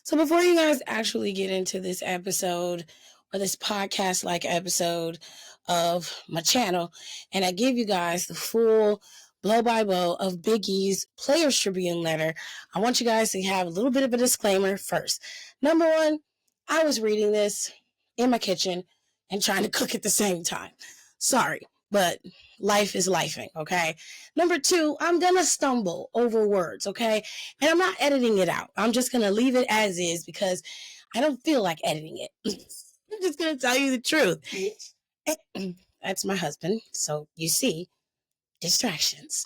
So before you guys actually get into this episode or this podcast like episode of my channel, and I give you guys the full blow by blow of Biggie's Players Tribune letter, I want you guys to have a little bit of a disclaimer first. Number one, I was reading this in my kitchen and trying to cook at the same time. Sorry, but life is lifing, okay? Number two, I'm gonna stumble over words, okay? And I'm not editing it out. I'm just gonna leave it as is because I don't feel like editing it. I'm just gonna tell you the truth. That's my husband. So you see, distractions.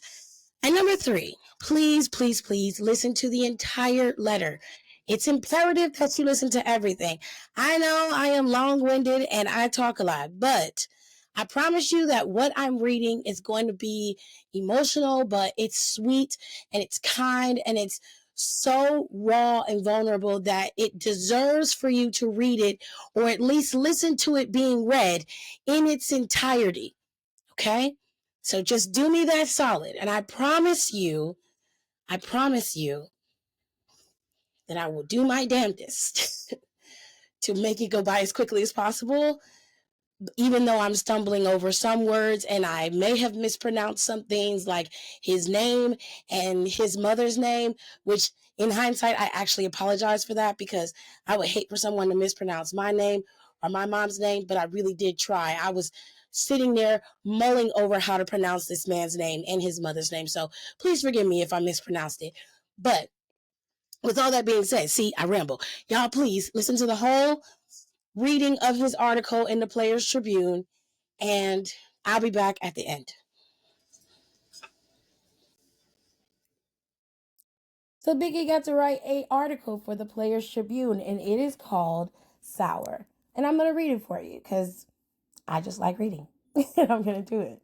And number three, please, please, please listen to the entire letter. It's imperative that you listen to everything. I know I am long-winded and I talk a lot, but I promise you that what I'm reading is going to be emotional, but it's sweet and it's kind and it's so raw and vulnerable that it deserves for you to read it or at least listen to it being read in its entirety. Okay? So just do me that solid. And I promise you that I will do my damnedest to make it go by as quickly as possible, even though I'm stumbling over some words and I may have mispronounced some things like his name and his mother's name, which in hindsight, I actually apologize for that because I would hate for someone to mispronounce my name or my mom's name, but I really did try. I was sitting there mulling over how to pronounce this man's name and his mother's name. So please forgive me if I mispronounced it. But with all that being said, see, I ramble. Y'all, please listen to the whole reading of his article in the Players Tribune, and I'll be back at the end. So Biggie got to write an article for the Players Tribune, and it is called Sour. And I'm going to read it for you because I just like reading. And I'm going to do it.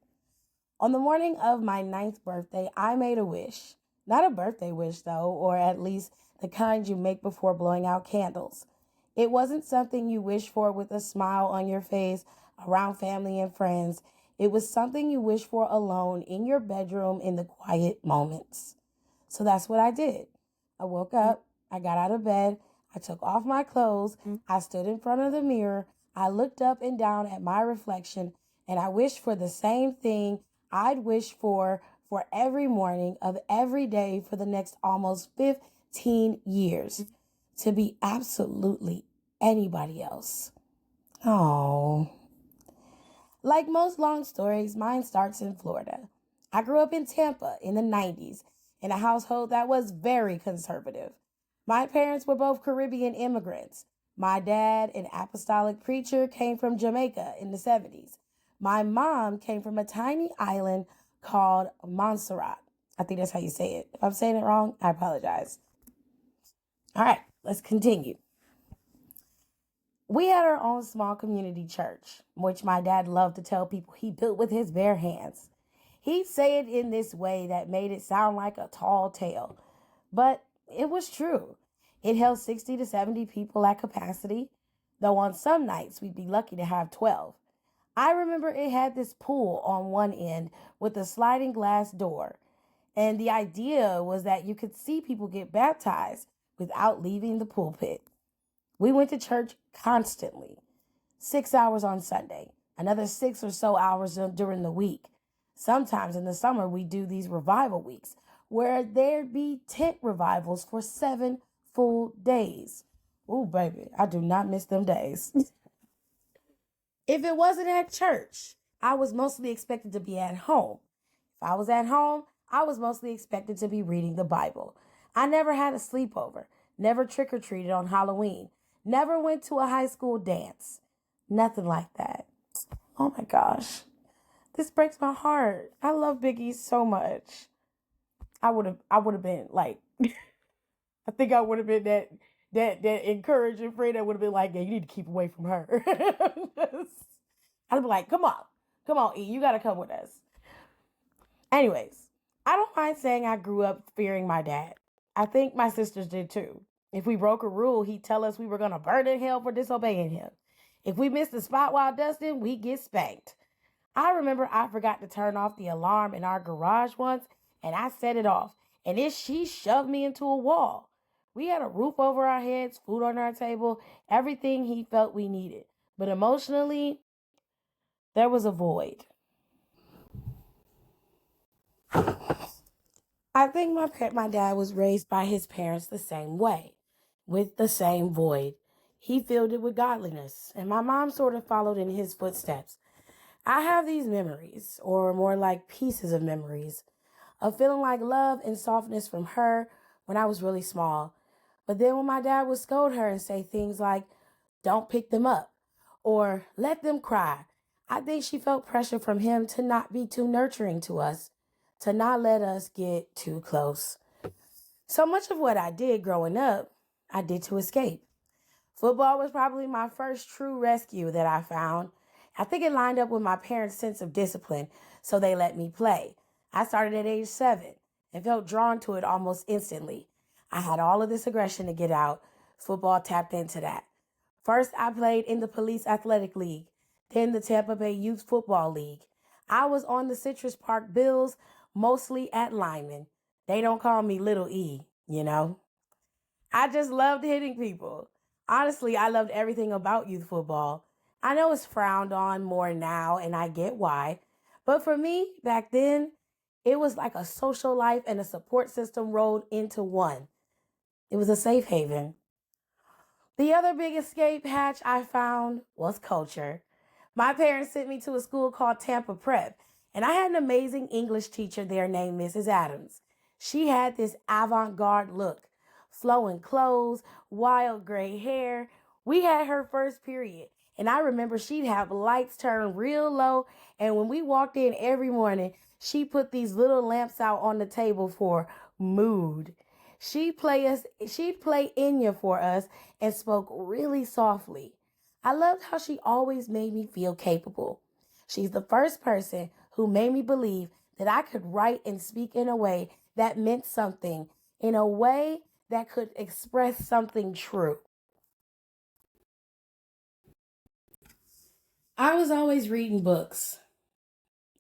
On the morning of my 9th birthday, I made a wish. Not a birthday wish, though, or at least the kind you make before blowing out candles. It wasn't something you wish for with a smile on your face around family and friends. It was something you wish for alone in your bedroom in the quiet moments. So that's what I did. I woke up, I got out of bed, I took off my clothes, I stood in front of the mirror, I looked up and down at my reflection, and I wished for the same thing I'd wish for every morning of every day for the next almost 15 years. To be absolutely anybody else. Oh. Like most long stories, mine starts in Florida. I grew up in Tampa in the 90s in a household that was very conservative. My parents were both Caribbean immigrants. My dad, an apostolic preacher, came from Jamaica in the 70s. My mom came from a tiny island called Montserrat. I think that's how you say it. If I'm saying it wrong, I apologize. All right, let's continue. We had our own small community church, which my dad loved to tell people he built with his bare hands. He'd say it in this way that made it sound like a tall tale, but it was true. It held 60 to 70 people at capacity, though on some nights we'd be lucky to have 12. I remember it had this pool on one end with a sliding glass door, and the idea was that you could see people get baptized without leaving the pulpit. We went to church constantly, 6 hours on Sunday, another 6 or so hours during the week. Sometimes in the summer, we do these revival weeks where there'd be tent revivals for 7 full days. Ooh, baby, I do not miss them days. If it wasn't at church, I was mostly expected to be at home. If I was at home, I was mostly expected to be reading the Bible. I never had a sleepover, never trick-or-treated on Halloween, never went to a high school dance. Nothing like that. Oh my gosh. This breaks my heart. I love Biggie so much. I would have been like, I think I would have been that encouraging friend that would have been like, yeah, you need to keep away from her. I'd be like, come on, E, you gotta come with us. Anyways, I don't mind saying I grew up fearing my dad. I think my sisters did too. If we broke a rule, he'd tell us we were gonna burn in hell for disobeying him. If we missed the spot while dusting, we'd get spanked. I remember I forgot to turn off the alarm in our garage once, and I set it off, and she shoved me into a wall. We had a roof over our heads, food on our table, everything he felt we needed. But emotionally, there was a void. I think my dad was raised by his parents the same way, with the same void. He filled it with godliness, and my mom sort of followed in his footsteps. I have these memories, or more like pieces of memories, of feeling like love and softness from her when I was really small. But then when my dad would scold her and say things like, don't pick them up, or let them cry, I think she felt pressure from him to not be too nurturing to us, to not let us get too close. So much of what I did growing up, I did to escape. Football was probably my first true rescue that I found. I think it lined up with my parents' sense of discipline, so they let me play. I started at age 7 and felt drawn to it almost instantly. I had all of this aggression to get out. Football tapped into that. First, I played in the Police Athletic League, then the Tampa Bay Youth Football League. I was on the Citrus Park Bills, mostly at lineman. They don't call me Little E, you know? I just loved hitting people. Honestly, I loved everything about youth football. I know it's frowned on more now, and I get why. But for me, back then, it was like a social life and a support system rolled into one. It was a safe haven. The other big escape hatch I found was culture. My parents sent me to a school called Tampa Prep, and I had an amazing English teacher there named Mrs. Adams. She had this avant garde look, flowing clothes, wild gray hair. We had her first period, and I remember she'd have lights turned real low, and when we walked in every morning, she put these little lamps out on the table for mood. She'd play Enya for us and spoke really softly. I loved how she always made me feel capable. She's the first person who made me believe that I could write and speak in a way that meant something, in a way that could express something true. I was always reading books.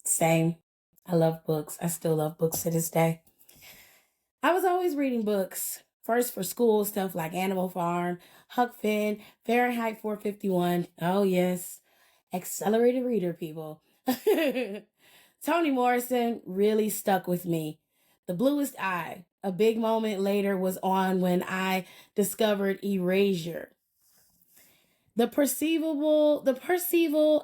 Same. I love books. I still love books to this day. I was always reading books. First for school stuff like Animal Farm, Huck Finn, Fahrenheit 451. Oh, yes. Accelerated reader, people. Toni Morrison really stuck with me. The Bluest Eye. A big moment later was on when I discovered Erasure, the Percival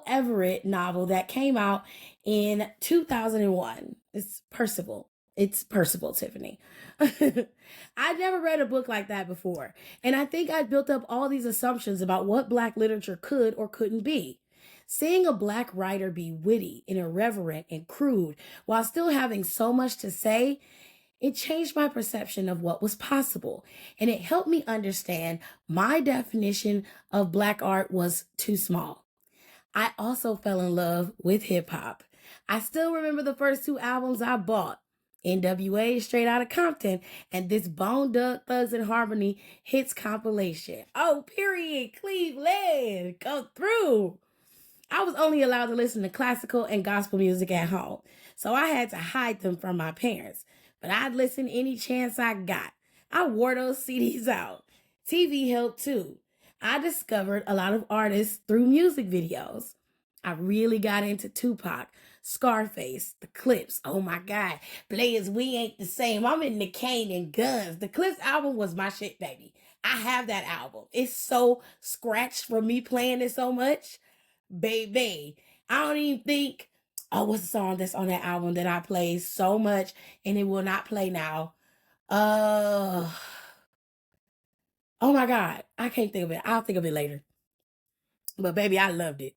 Everett novel that came out in 2001. It's Percival. It's Percival, Tiffany. I'd never read a book like that before, and I think I'd built up all these assumptions about what Black literature could or couldn't be. Seeing a Black writer be witty and irreverent and crude while still having so much to say, it changed my perception of what was possible, and it helped me understand my definition of Black art was too small. I also fell in love with hip hop. I still remember the first 2 albums I bought: NWA Straight Outta Compton and this Bone Thugs and Harmony hits compilation. Oh, period. Cleveland, go through. I was only allowed to listen to classical and gospel music at home, so I had to hide them from my parents. But I'd listen any chance I got. I wore those CDs out. TV helped too. I discovered a lot of artists through music videos. I really got into Tupac, Scarface, the Clips. Oh my God, Players, we ain't the same. I'm in the Cane and Guns. The Clips album was my shit, baby. I have that album. It's so scratched from me playing it so much. Baby, I don't even think, oh, what's the song that's on that album that I play so much and it will not play now? Uh, oh my God, I can't think of it. I'll think of it later. But baby, I loved it.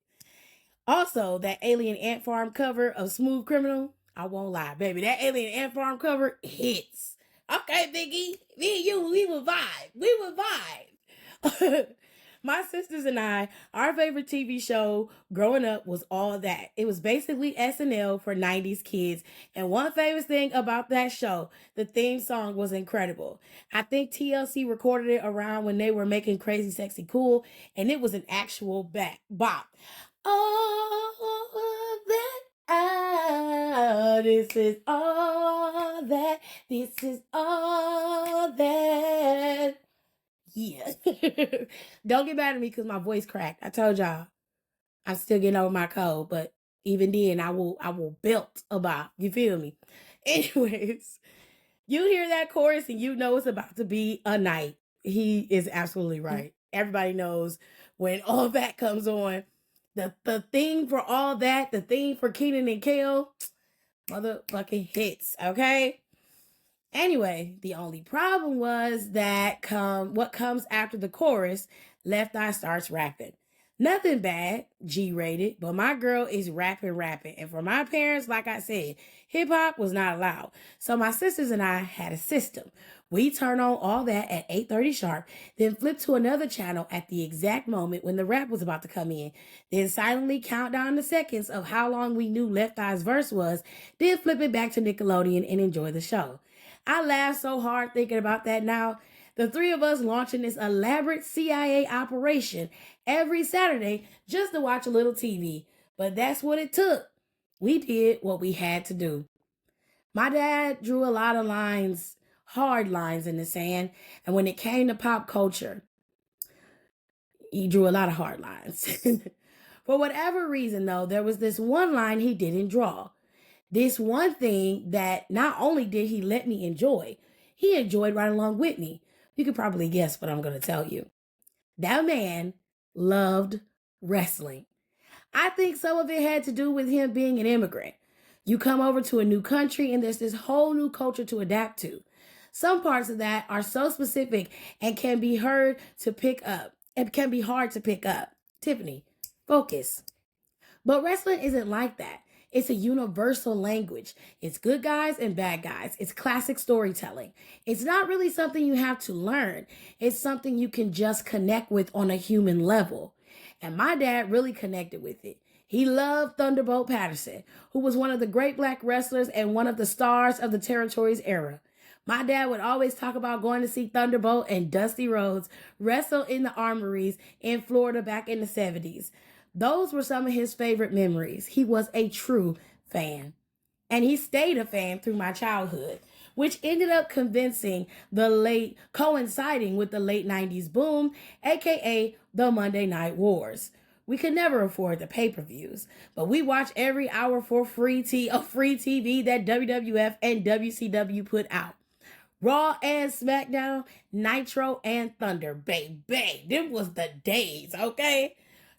Also, that Alien Ant Farm cover of Smooth Criminal, I won't lie, baby. That Alien Ant Farm cover hits. Okay, Biggie, me and you, we will vibe. We will vibe. My sisters and I, our favorite TV show growing up was All That. It was basically SNL for 90s kids. And one famous thing about that show, the theme song was incredible. I think TLC recorded it around when they were making Crazy Sexy Cool, and it was an actual bop. All that this is all that, this is all that. Yeah. Don't get mad at me because my voice cracked. I told y'all I'm still getting over my cold, but even then I will belt about. You feel me? Anyways, you hear that chorus and you know it's about to be a night. He is absolutely right. Everybody knows when all that comes on. The thing for all that, the thing for Keenan and Kel, motherfucking hits, okay? Anyway, the only problem was that what comes after the chorus, Left Eye starts rapping. Nothing bad, G-rated, but my girl is rapping. And for my parents, like I said, hip-hop was not allowed. So my sisters and I had a system. We turn on all that at 8:30 sharp, then flip to another channel at the exact moment when the rap was about to come in, then silently count down the seconds of how long we knew Left Eye's verse was, then flip it back to Nickelodeon and enjoy the show. I laugh so hard thinking about that now. The three of us launching this elaborate CIA operation every Saturday just to watch a little TV. But that's what it took. We did what we had to do. My dad drew a lot of lines, hard lines in the sand. And when it came to pop culture, he drew a lot of hard lines. For whatever reason, though, there was this one line he didn't draw. This one thing that not only did he let me enjoy, he enjoyed right along with me. You could probably guess what I'm going to tell you. That man loved wrestling. I think some of it had to do with him being an immigrant. You come over to a new country and there's this whole new culture to adapt to. Some parts of that are so specific and can be hard to pick up. Tiffany, focus. But wrestling isn't like that. It's a universal language. It's good guys and bad guys. It's classic storytelling. It's not really something you have to learn. It's something you can just connect with on a human level. And my dad really connected with it. He loved Thunderbolt Patterson, who was one of the great black wrestlers and one of the stars of the Territories era. My dad would always talk about going to see Thunderbolt and Dusty Rhodes wrestle in the armories in Florida back in the 70s. Those were some of his favorite memories. He was a true fan. And he stayed a fan through my childhood, which ended up coinciding with the late 90s boom, aka the Monday Night Wars. We could never afford the pay-per-views, but we watched every hour for free TV that WWF and WCW put out. Raw and SmackDown, Nitro and Thunder, baby. Them was the days, okay?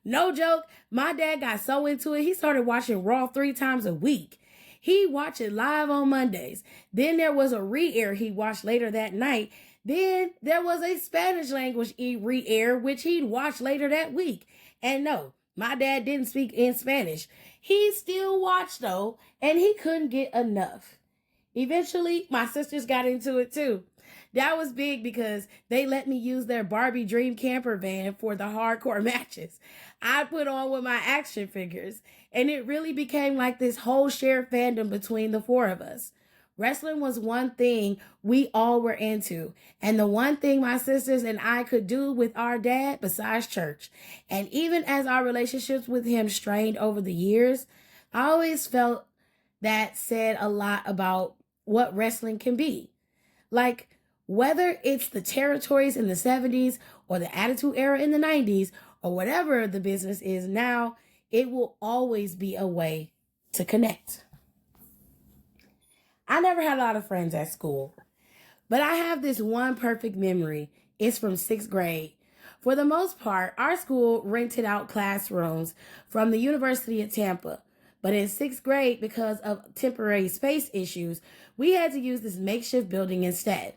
No joke, my dad got so into it, he started watching Raw 3 times a week. He watched it live on Mondays. Then there was a re-air he watched later that night. Then there was a Spanish language re-air, which he'd watch later that week. And no, my dad didn't speak in Spanish. He still watched though, and he couldn't get enough. Eventually, my sisters got into it too. That was big because they let me use their Barbie Dream camper van for the hardcore matches I put on with my action figures, and it really became like this whole shared fandom between the 4 of us. Wrestling was one thing we all were into, and the one thing my sisters and I could do with our dad besides church. And even as our relationships with him strained over the years, I always felt that said a lot about what wrestling can be. Like, whether it's the Territories in the 70s or the Attitude Era in the 90s or whatever the business is now, it will always be a way to connect. I never had a lot of friends at school, but I have this one perfect memory. It's from 6th grade. For the most part, our school rented out classrooms from the University of Tampa. But in 6th grade, because of temporary space issues, we had to use this makeshift building instead,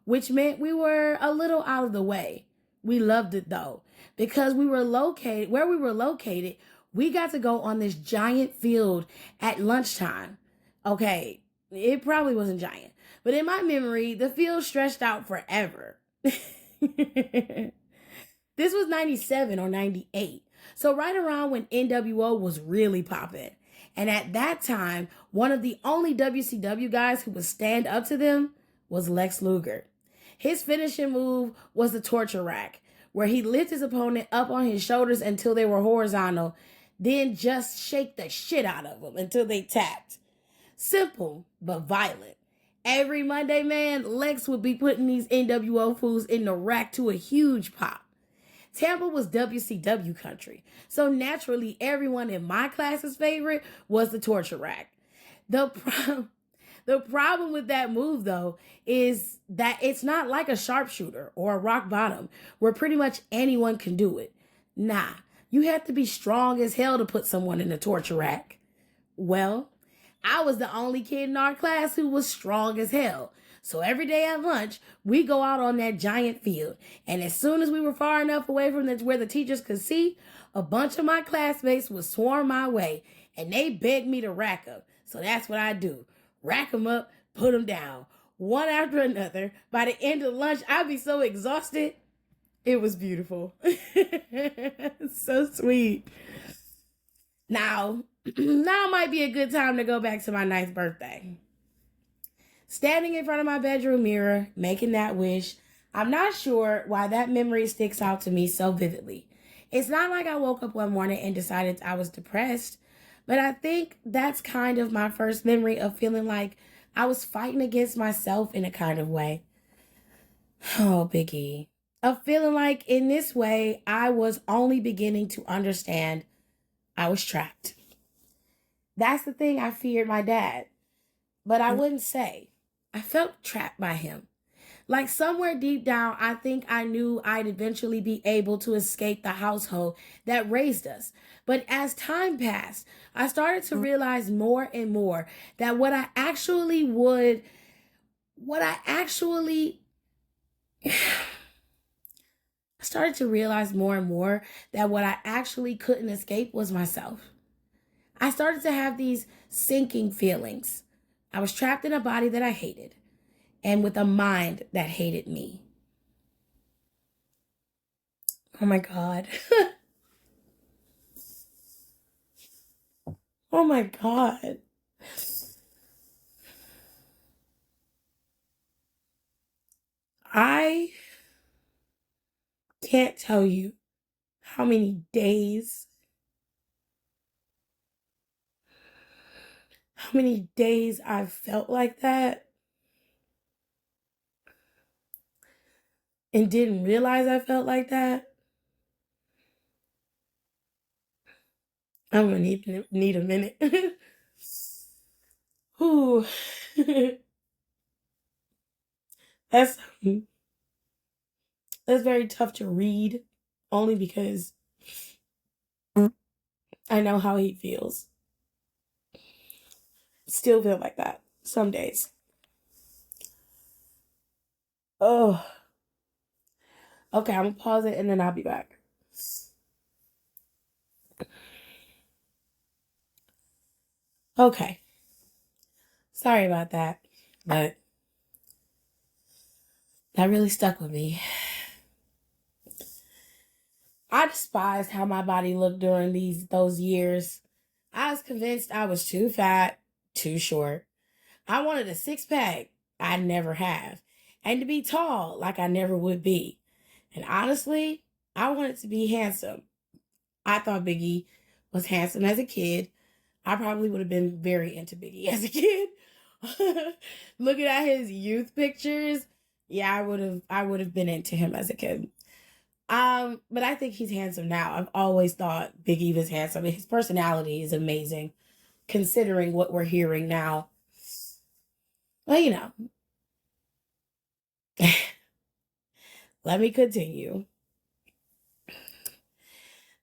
which meant we were a little out of the way. We loved it though, because we were located, we got to go on this giant field at lunchtime. Okay, it probably wasn't giant, but in my memory, the field stretched out forever. This was 97 or 98. So right around when NWO was really popping. And at that time, one of the only WCW guys who would stand up to them was Lex Luger. His finishing move was the torture rack, where he lifted his opponent up on his shoulders until they were horizontal, then just shake the shit out of them until they tapped. Simple, but violent. Every Monday, man, Lex would be putting these NWO fools in the rack to a huge pop. Tampa was WCW country, so naturally everyone in my class's favorite was the torture rack. The problem with that move, though, is that it's not like a sharpshooter or a rock bottom where pretty much anyone can do it. Nah, you have to be strong as hell to put someone in a torture rack. Well, I was the only kid in our class who was strong as hell. So every day at lunch, we go out on that giant field. And as soon as we were far enough away from where the teachers could see, a bunch of my classmates would swarm my way. And they begged me to rack them. So that's what I do. Rack them up, put them down. One after another. By the end of lunch, I'd be so exhausted. It was beautiful. So sweet. Now might be a good time to go back to my 9th birthday. Standing in front of my bedroom mirror, making that wish, I'm not sure why that memory sticks out to me so vividly. It's not like I woke up one morning and decided I was depressed, but I think that's kind of my first memory of feeling like I was fighting against myself in a kind of way. Oh, Biggie. Of feeling like in this way, I was only beginning to understand I was trapped. That's the thing I feared my dad, but I wouldn't say. I felt trapped by him. Like somewhere deep down, I think I knew I'd eventually be able to escape the household that raised us. But as time passed, I started to realize more and more that I started to realize more and more that what I actually couldn't escape was myself. I started to have these sinking feelings. I was trapped in a body that I hated and with a mind that hated me. Oh my God. Oh my God. I can't tell you how many days, I've felt like that and didn't realize I felt like that. I'm gonna need a minute. Ooh. That's very tough to read, only because I know how he feels. Still feel like that some days. Oh. Okay, I'm gonna pause it and then I'll be back. Okay. Sorry about that, but that really stuck with me. I despised how my body looked during those years. I was convinced I was too fat, too short. I wanted a six-pack I'd never have, and to be tall like I never would be. And honestly, I wanted to be handsome. I thought Biggie was handsome as a kid. I probably would have been very into Biggie as a kid. Looking at his youth pictures, yeah, I would have been into him as a kid. But I think he's handsome now. I've always thought Biggie was handsome. His personality is amazing, considering what we're hearing now. Well, let me continue.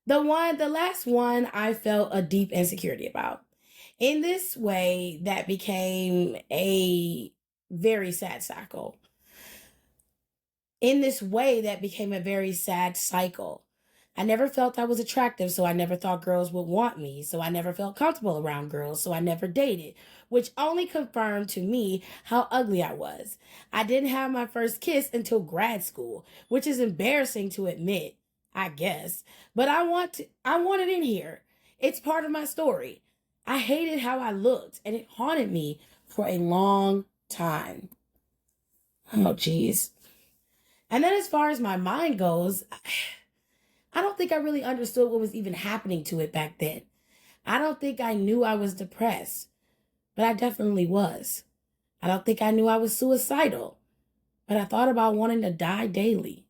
The last one I felt a deep insecurity about. In this way, that became a very sad cycle. I never felt I was attractive, so I never thought girls would want me. So I never felt comfortable around girls, so I never dated, which only confirmed to me how ugly I was. I didn't have my first kiss until grad school, which is embarrassing to admit, I guess. But I want it in here. It's part of my story. I hated how I looked, and it haunted me for a long time. Oh, geez. And then as far as my mind goes, I don't think I really understood what was even happening to it back then. I don't think I knew I was depressed, but I definitely was. I don't think I knew I was suicidal, but I thought about wanting to die daily.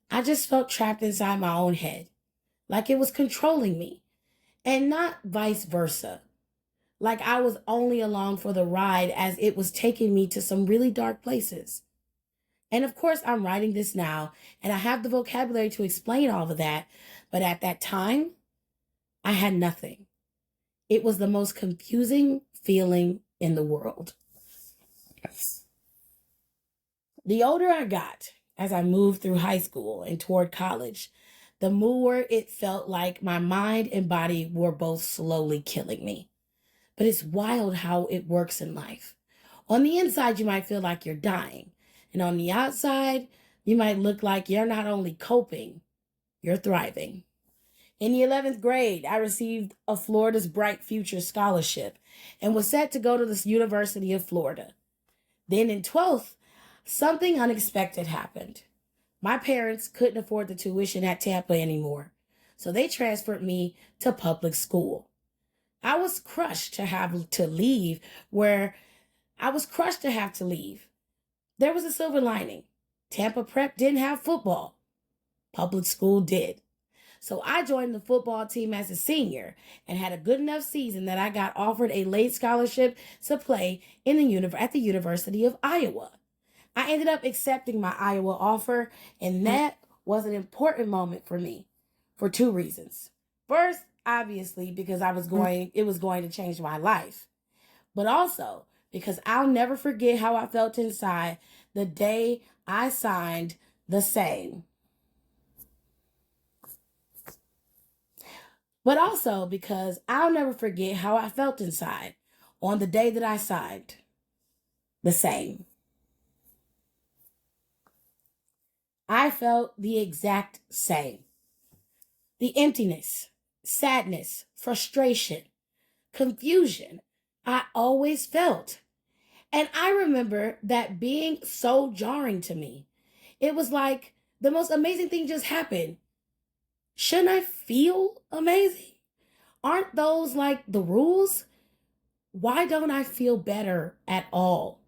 I just felt trapped inside my own head, like it was controlling me, and not vice versa. Like I was only along for the ride as it was taking me to some really dark places. And of course, I'm writing this now, and I have the vocabulary to explain all of that, but at that time, I had nothing. It was the most confusing feeling in the world. The older I got, as I moved through high school and toward college, the more it felt like my mind and body were both slowly killing me. But it's wild how it works in life. On the inside, you might feel like you're dying. And on the outside, you might look like you're not only coping, you're thriving. In the 11th grade, I received a Florida's Bright Future scholarship and was set to go to the University of Florida. Then in 12th, something unexpected happened. My parents couldn't afford the tuition at Tampa anymore, so they transferred me to public school. I was crushed to have to leave where I was crushed to have to leave. There was a silver lining. Tampa Prep didn't have football. Public school did. So I joined the football team as a senior and had a good enough season that I got offered a late scholarship to play at the University of Iowa. I ended up accepting my Iowa offer, and that was an important moment for me for two reasons. First, obviously, because it was going to change my life, but also because I'll never forget how I felt inside the day I signed the same. But also because I'll never forget how I felt inside on the day that I signed the same. I felt the exact same. The emptiness, sadness, frustration, confusion I always felt. And I remember that being so jarring to me. It was like the most amazing thing just happened. Shouldn't I feel amazing? Aren't those like the rules? Why don't I feel better at all?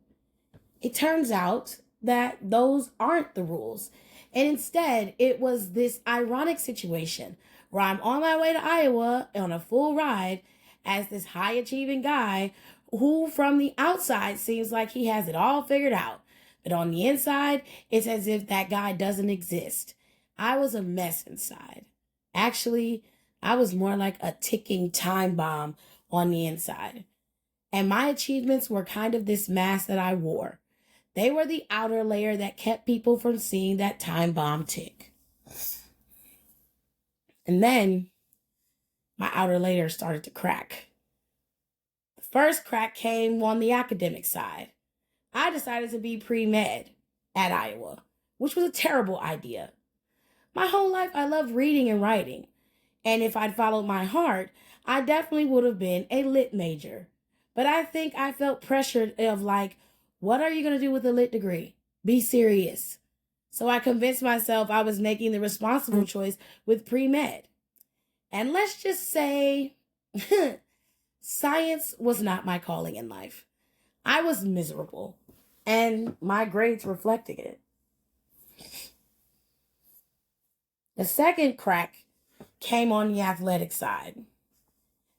It turns out that those aren't the rules. And instead, it was this ironic situation where I'm on my way to Iowa on a full ride as this high achieving guy who from the outside seems like he has it all figured out. But on the inside, it's as if that guy doesn't exist. I was a mess inside. Actually, I was more like a ticking time bomb on the inside. And my achievements were kind of this mask that I wore. They were the outer layer that kept people from seeing that time bomb tick. And then my outer layer started to crack. The first crack came on the academic side. I decided to be pre-med at Iowa, which was a terrible idea. My whole life I loved reading and writing. And if I'd followed my heart, I definitely would have been a lit major. But I think I felt pressured of like, what are you going to do with a lit degree? Be serious. So I convinced myself I was making the responsible choice with pre-med. And let's just say, science was not my calling in life. I was miserable, and my grades reflected it. The second crack came on the athletic side.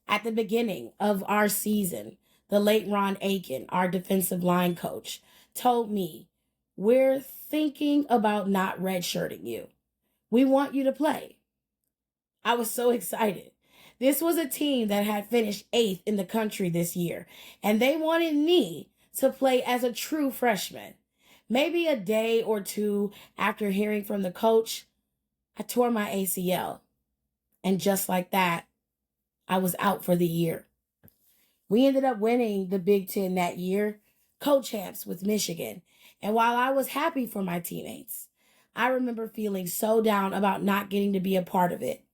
At the beginning of our season, the late Ron Aiken, our defensive line coach, told me, we're thinking about not redshirting you. We want you to play. I was so excited. This was a team that had finished 8th in the country this year, and they wanted me to play as a true freshman. Maybe a day or two after hearing from the coach, I tore my ACL. And just like that, I was out for the year. We ended up winning the Big Ten that year, co-champs with Michigan. And while I was happy for my teammates, I remember feeling so down about not getting to be a part of it.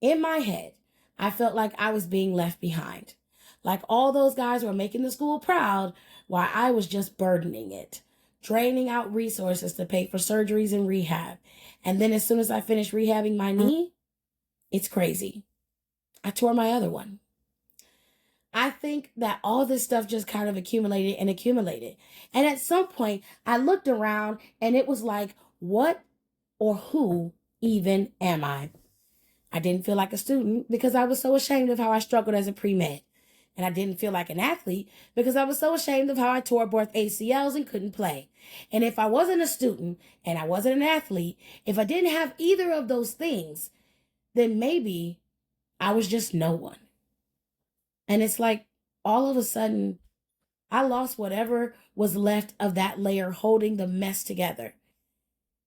In my head, I felt like I was being left behind. Like all those guys were making the school proud while I was just burdening it, draining out resources to pay for surgeries and rehab. And then as soon as I finished rehabbing my knee, it's crazy. I tore my other one. I think that all this stuff just kind of accumulated and accumulated. And at some point, I looked around and it was like, what or who even am I? I didn't feel like a student because I was so ashamed of how I struggled as a pre-med. And I didn't feel like an athlete because I was so ashamed of how I tore both ACLs and couldn't play. And if I wasn't a student and I wasn't an athlete, if I didn't have either of those things, then maybe I was just no one. And it's like all of a sudden, I lost whatever was left of that layer holding the mess together.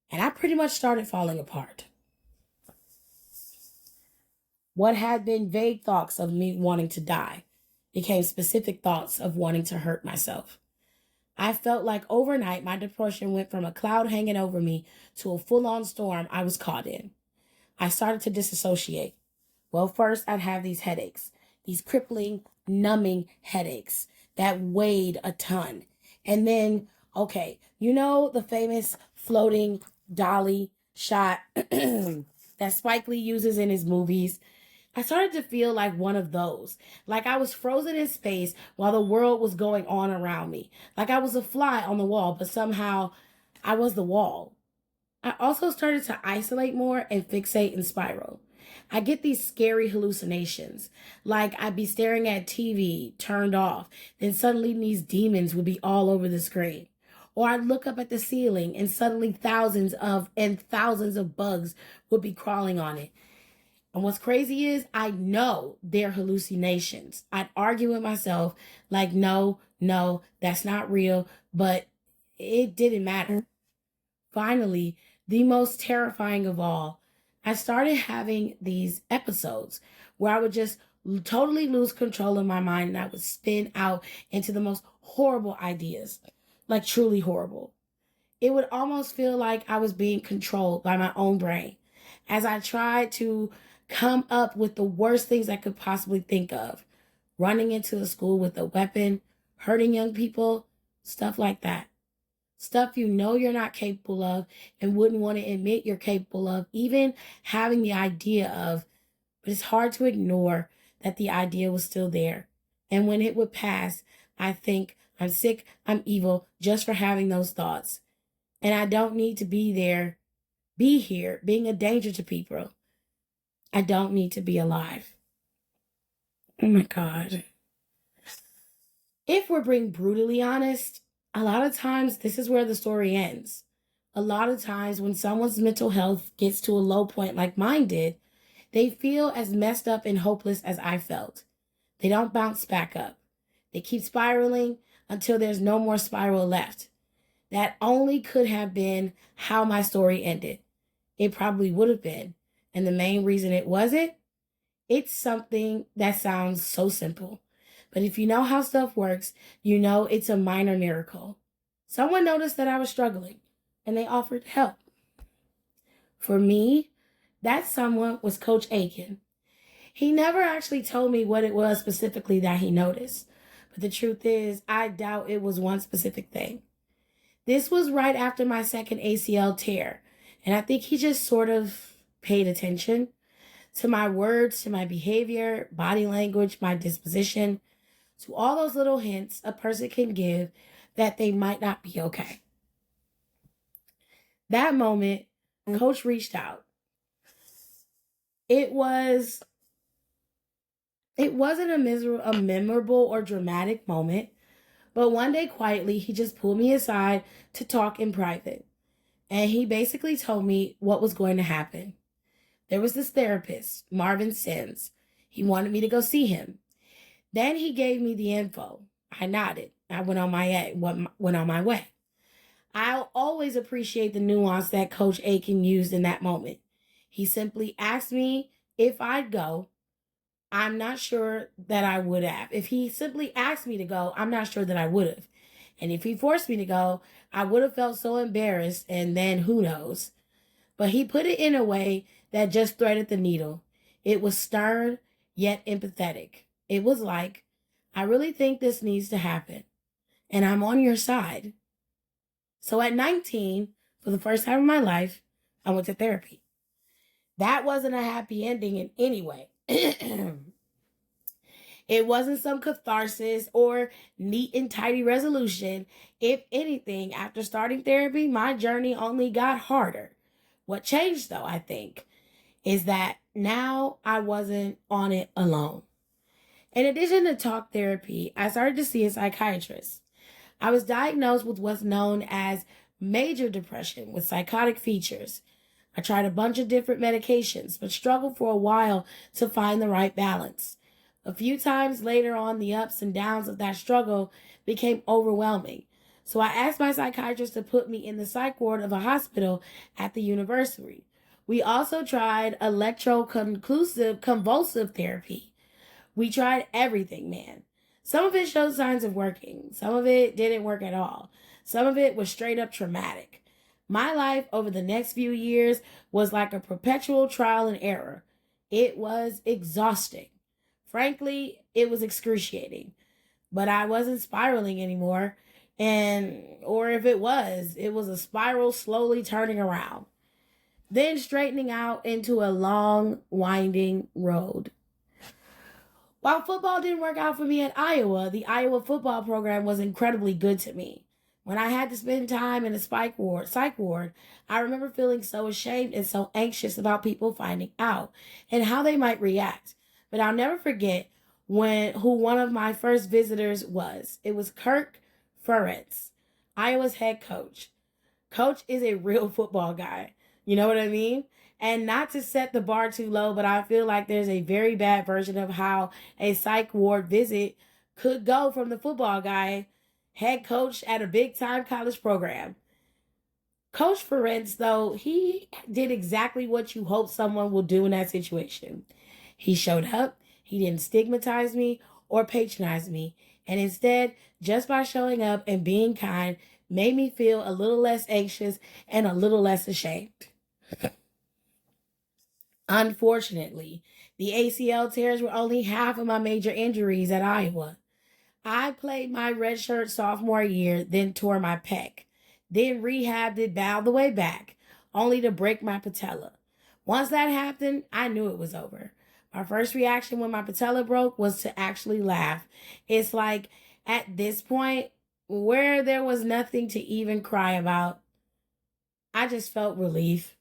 And I pretty much started falling apart. What had been vague thoughts of me wanting to die became specific thoughts of wanting to hurt myself. I felt like overnight my depression went from a cloud hanging over me to a full-on storm I was caught in. I started to disassociate. Well, first I'd have these headaches, these crippling, numbing headaches that weighed a ton. And then, okay, you know the famous floating dolly shot that Spike Lee uses in his movies? I started to feel like one of those. Like I was frozen in space while the world was going on around me. Like I was a fly on the wall, but somehow I was the wall. I also started to isolate more and fixate and spiral. I get these scary hallucinations. Like I'd be staring at TV turned off, then suddenly these demons would be all over the screen. Or I'd look up at the ceiling and suddenly thousands of bugs would be crawling on it. And what's crazy is I know they're hallucinations. I'd argue with myself like, no, that's not real, but it didn't matter. Finally, the most terrifying of all, I started having these episodes where I would just totally lose control of my mind and I would spin out into the most horrible ideas, like truly horrible. It would almost feel like I was being controlled by my own brain as I tried to come up with the worst things I could possibly think of. Running into the school with a weapon, hurting young people, stuff like that. Stuff you know you're not capable of and wouldn't want to admit you're capable of, even having the idea of, but it's hard to ignore that the idea was still there. And when it would pass, I think I'm sick, I'm evil just for having those thoughts. And I don't need to be here, being a danger to people. I don't need to be alive. Oh my God. If we're being brutally honest, a lot of times this is where the story ends. A lot of times when someone's mental health gets to a low point like mine did, they feel as messed up and hopeless as I felt. They don't bounce back up. They keep spiraling until there's no more spiral left. That only could have been how my story ended. It probably would have been. And the main reason it wasn't, it's something that sounds so simple. But if you know how stuff works, you know it's a minor miracle. Someone noticed that I was struggling, and they offered help. For me, that someone was Coach Aiken. He never actually told me what it was specifically that he noticed. But the truth is, I doubt it was one specific thing. This was right after my second ACL tear, and I think he just sort of paid attention to my words, to my behavior, body language, my disposition, to all those little hints a person can give that they might not be okay. That moment, Coach reached out. It wasn't a memorable or dramatic moment, but one day quietly, he just pulled me aside to talk in private. And he basically told me what was going to happen. There was this therapist, Marvin Sims. He wanted me to go see him. Then he gave me the info. I nodded. I went on my way. I'll always appreciate the nuance that Coach Aiken used in that moment. He simply asked me if I'd go. I'm not sure that I would have. If he simply asked me to go, I'm not sure that I would have. And if he forced me to go, I would have felt so embarrassed, and then who knows. But he put it in a way that just threaded the needle. It was stern, yet empathetic. It was like, I really think this needs to happen, and I'm on your side. So at 19, for the first time in my life, I went to therapy. That wasn't a happy ending in any way. It It wasn't some catharsis or neat and tidy resolution. If anything, after starting therapy, my journey only got harder. What changed, though, I think, is that now I wasn't on it alone. In addition to talk therapy, I started to see a psychiatrist. I was diagnosed with what's known as major depression with psychotic features. I tried a bunch of different medications, but struggled for a while to find the right balance. A few times later on, the ups and downs of that struggle became overwhelming. So I asked my psychiatrist to put me in the psych ward of a hospital at the university. We also tried electroconvulsive therapy. We tried everything, man. Some of it showed signs of working. Some of it didn't work at all. Some of it was straight up traumatic. My life over the next few years was like a perpetual trial and error. It was exhausting. Frankly, it was excruciating. But I wasn't spiraling anymore. Or if it was a spiral slowly turning around, then straightening out into a long, winding road. While football didn't work out for me at Iowa, the Iowa football program was incredibly good to me. When I had to spend time in a psych ward, I remember feeling so ashamed and so anxious about people finding out and how they might react. But I'll never forget who one of my first visitors was. It was Kirk Ferentz, Iowa's head coach. Coach is a real football guy. You know what I mean? And not to set the bar too low, but I feel like there's a very bad version of how a psych ward visit could go from the football guy, head coach at a big time college program. Coach Ferentz, though, he did exactly what you hope someone will do in that situation. He showed up, he didn't stigmatize me or patronize me, and instead, just by showing up and being kind, made me feel a little less anxious and a little less ashamed. Unfortunately, the ACL tears were only half of my major injuries at Iowa. I played my redshirt sophomore year, then tore my pec, then rehabbed it all the way back, only to break my patella. Once that happened, I knew it was over. My first reaction when my patella broke was to actually laugh. It's like, at this point, where there was nothing to even cry about, I just felt relief.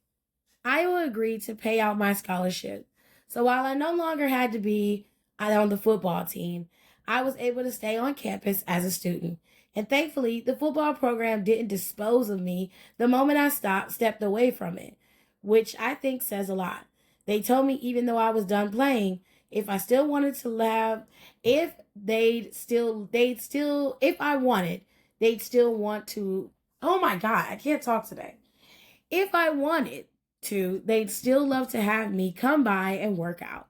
Iowa agreed to pay out my scholarship. So while I no longer had to be on the football team, I was able to stay on campus as a student. And thankfully, the football program didn't dispose of me the moment I stepped away from it, which I think says a lot. They told me even though I was done playing, if I still wanted to laugh, if I wanted, they'd still want to, oh my God, I can't talk today. If I wanted to, they'd still love to have me come by and work out.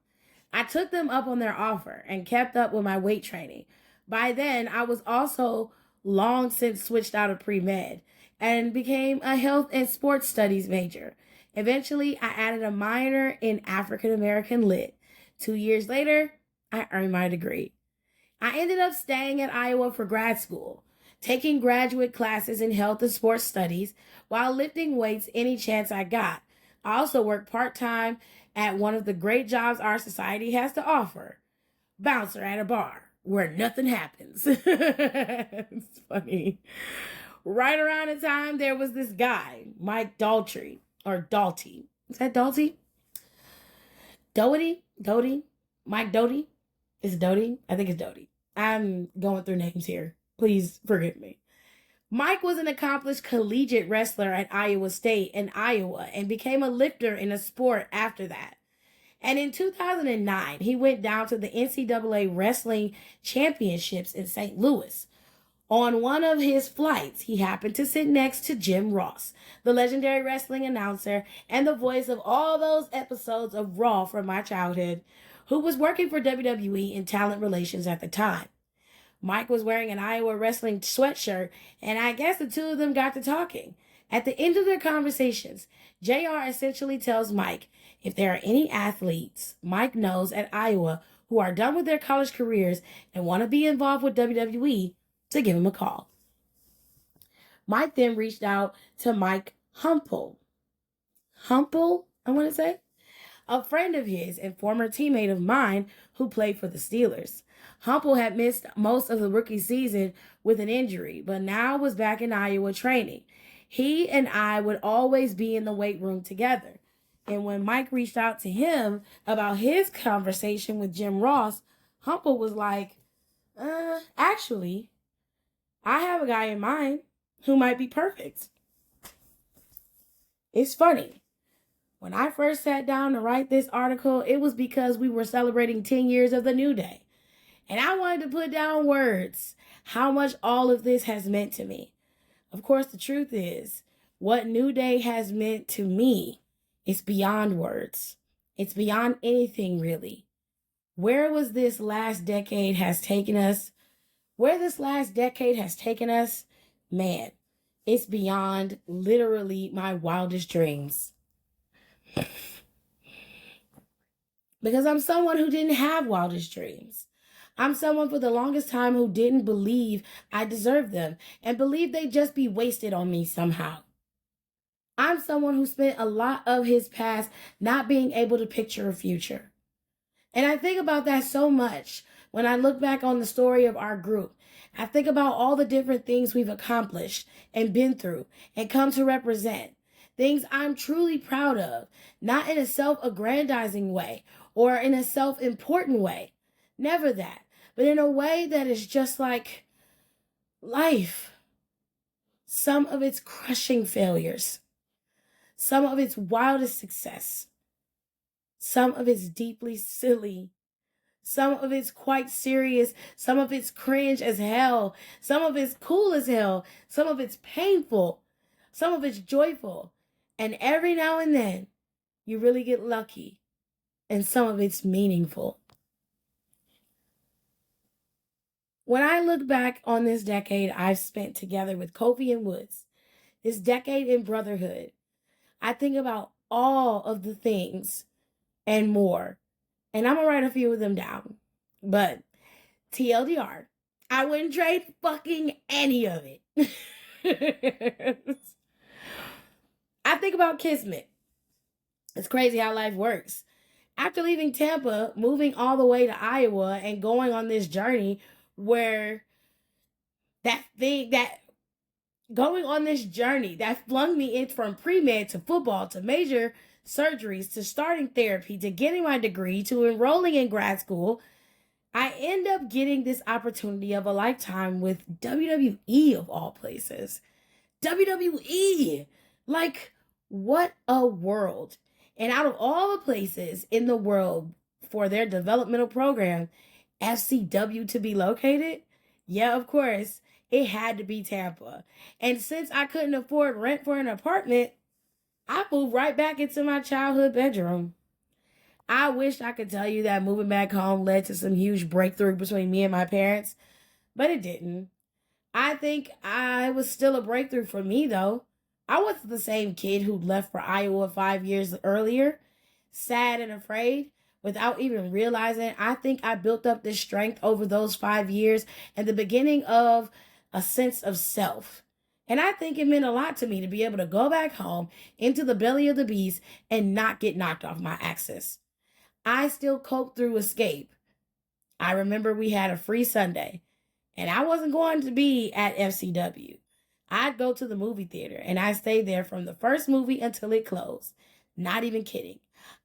I took them up on their offer and kept up with my weight training. By then, I was also long since switched out of pre-med and became a health and sports studies major. Eventually, I added a minor in African American Lit. 2 years later, I earned my degree. I ended up staying at Iowa for grad school, taking graduate classes in health and sports studies while lifting weights any chance I got. I also worked part-time at one of the great jobs our society has to offer, bouncer at a bar where nothing happens. It's funny. Right around the time there was this guy, Mike Daltrey, or Dalty. Is that Dalty? Doty? Mike Doty? Is it Doty? I think it's Doty. I'm going through names here. Please forgive me. Mike was an accomplished collegiate wrestler at Iowa State and Iowa and became a lifter in a sport after that. And in 2009, he went down to the NCAA Wrestling Championships in St. Louis. On one of his flights, he happened to sit next to Jim Ross, the legendary wrestling announcer and the voice of all those episodes of Raw from my childhood, who was working for WWE in talent relations at the time. Mike was wearing an Iowa wrestling sweatshirt, and I guess the two of them got to talking. At the end of their conversations, JR essentially tells Mike if there are any athletes Mike knows at Iowa who are done with their college careers and want to be involved with WWE, to give him a call. Mike then reached out to Mike Humple. I want to say? a friend of his and former teammate of mine who played for the Steelers. Humple had missed most of the rookie season with an injury, but now was back in Iowa training. He and I would always be in the weight room together. And when Mike reached out to him about his conversation with Jim Ross, Humple was like, actually, I have a guy in mind who might be perfect. It's funny. When I first sat down to write this article, it was because we were celebrating 10 years of the New Day. And I wanted to put down words how much all of this has meant to me. Of course, the truth is, what New Day has meant to me is beyond words. It's beyond anything, really. Where this last decade has taken us, man, it's beyond literally my wildest dreams. Because I'm someone who didn't have wildest dreams. I'm someone for the longest time who didn't believe I deserved them and believed they'd just be wasted on me somehow. I'm someone who spent a lot of his past not being able to picture a future. And I think about that so much when I look back on the story of our group. I think about all the different things we've accomplished and been through and come to represent. Things I'm truly proud of, not in a self-aggrandizing way or in a self-important way. Never that, but in a way that is just like life. Some of its crushing failures, some of its wildest success, some of its deeply silly, some of it's quite serious, some of it's cringe as hell, some of it's cool as hell, some of it's painful, some of it's joyful, and every now and then you really get lucky, and some of it's meaningful. When I look back on this decade I've spent together with Kofi and Woods, this decade in Brotherhood, I think about all of the things and more. And I'm going to write a few of them down. But TLDR, I wouldn't trade fucking any of it. I think about Kismet. It's crazy how life works. After leaving Tampa, moving all the way to Iowa and going on this journey where that flung me in from pre-med to football to major surgeries to starting therapy to getting my degree to enrolling in grad school, I end up getting this opportunity of a lifetime with WWE of all places. WWE! Like, what a world. And out of all the places in the world for their developmental program, FCW to be located, yeah, of course, it had to be Tampa. And since I couldn't afford rent for an apartment, I moved right back into my childhood bedroom. I wish I could tell you that moving back home led to some huge breakthrough between me and my parents, but it didn't. I think it was still a breakthrough for me, though. I wasn't the same kid who left for Iowa 5 years earlier, sad and afraid, without even realizing. I think I built up this strength over those 5 years and the beginning of a sense of self. And I think it meant a lot to me to be able to go back home into the belly of the beast and not get knocked off my axis. I still cope through escape. I remember we had a free Sunday, and I wasn't going to be at FCW. I'd go to the movie theater, and I stayed there from the first movie until it closed. Not even kidding.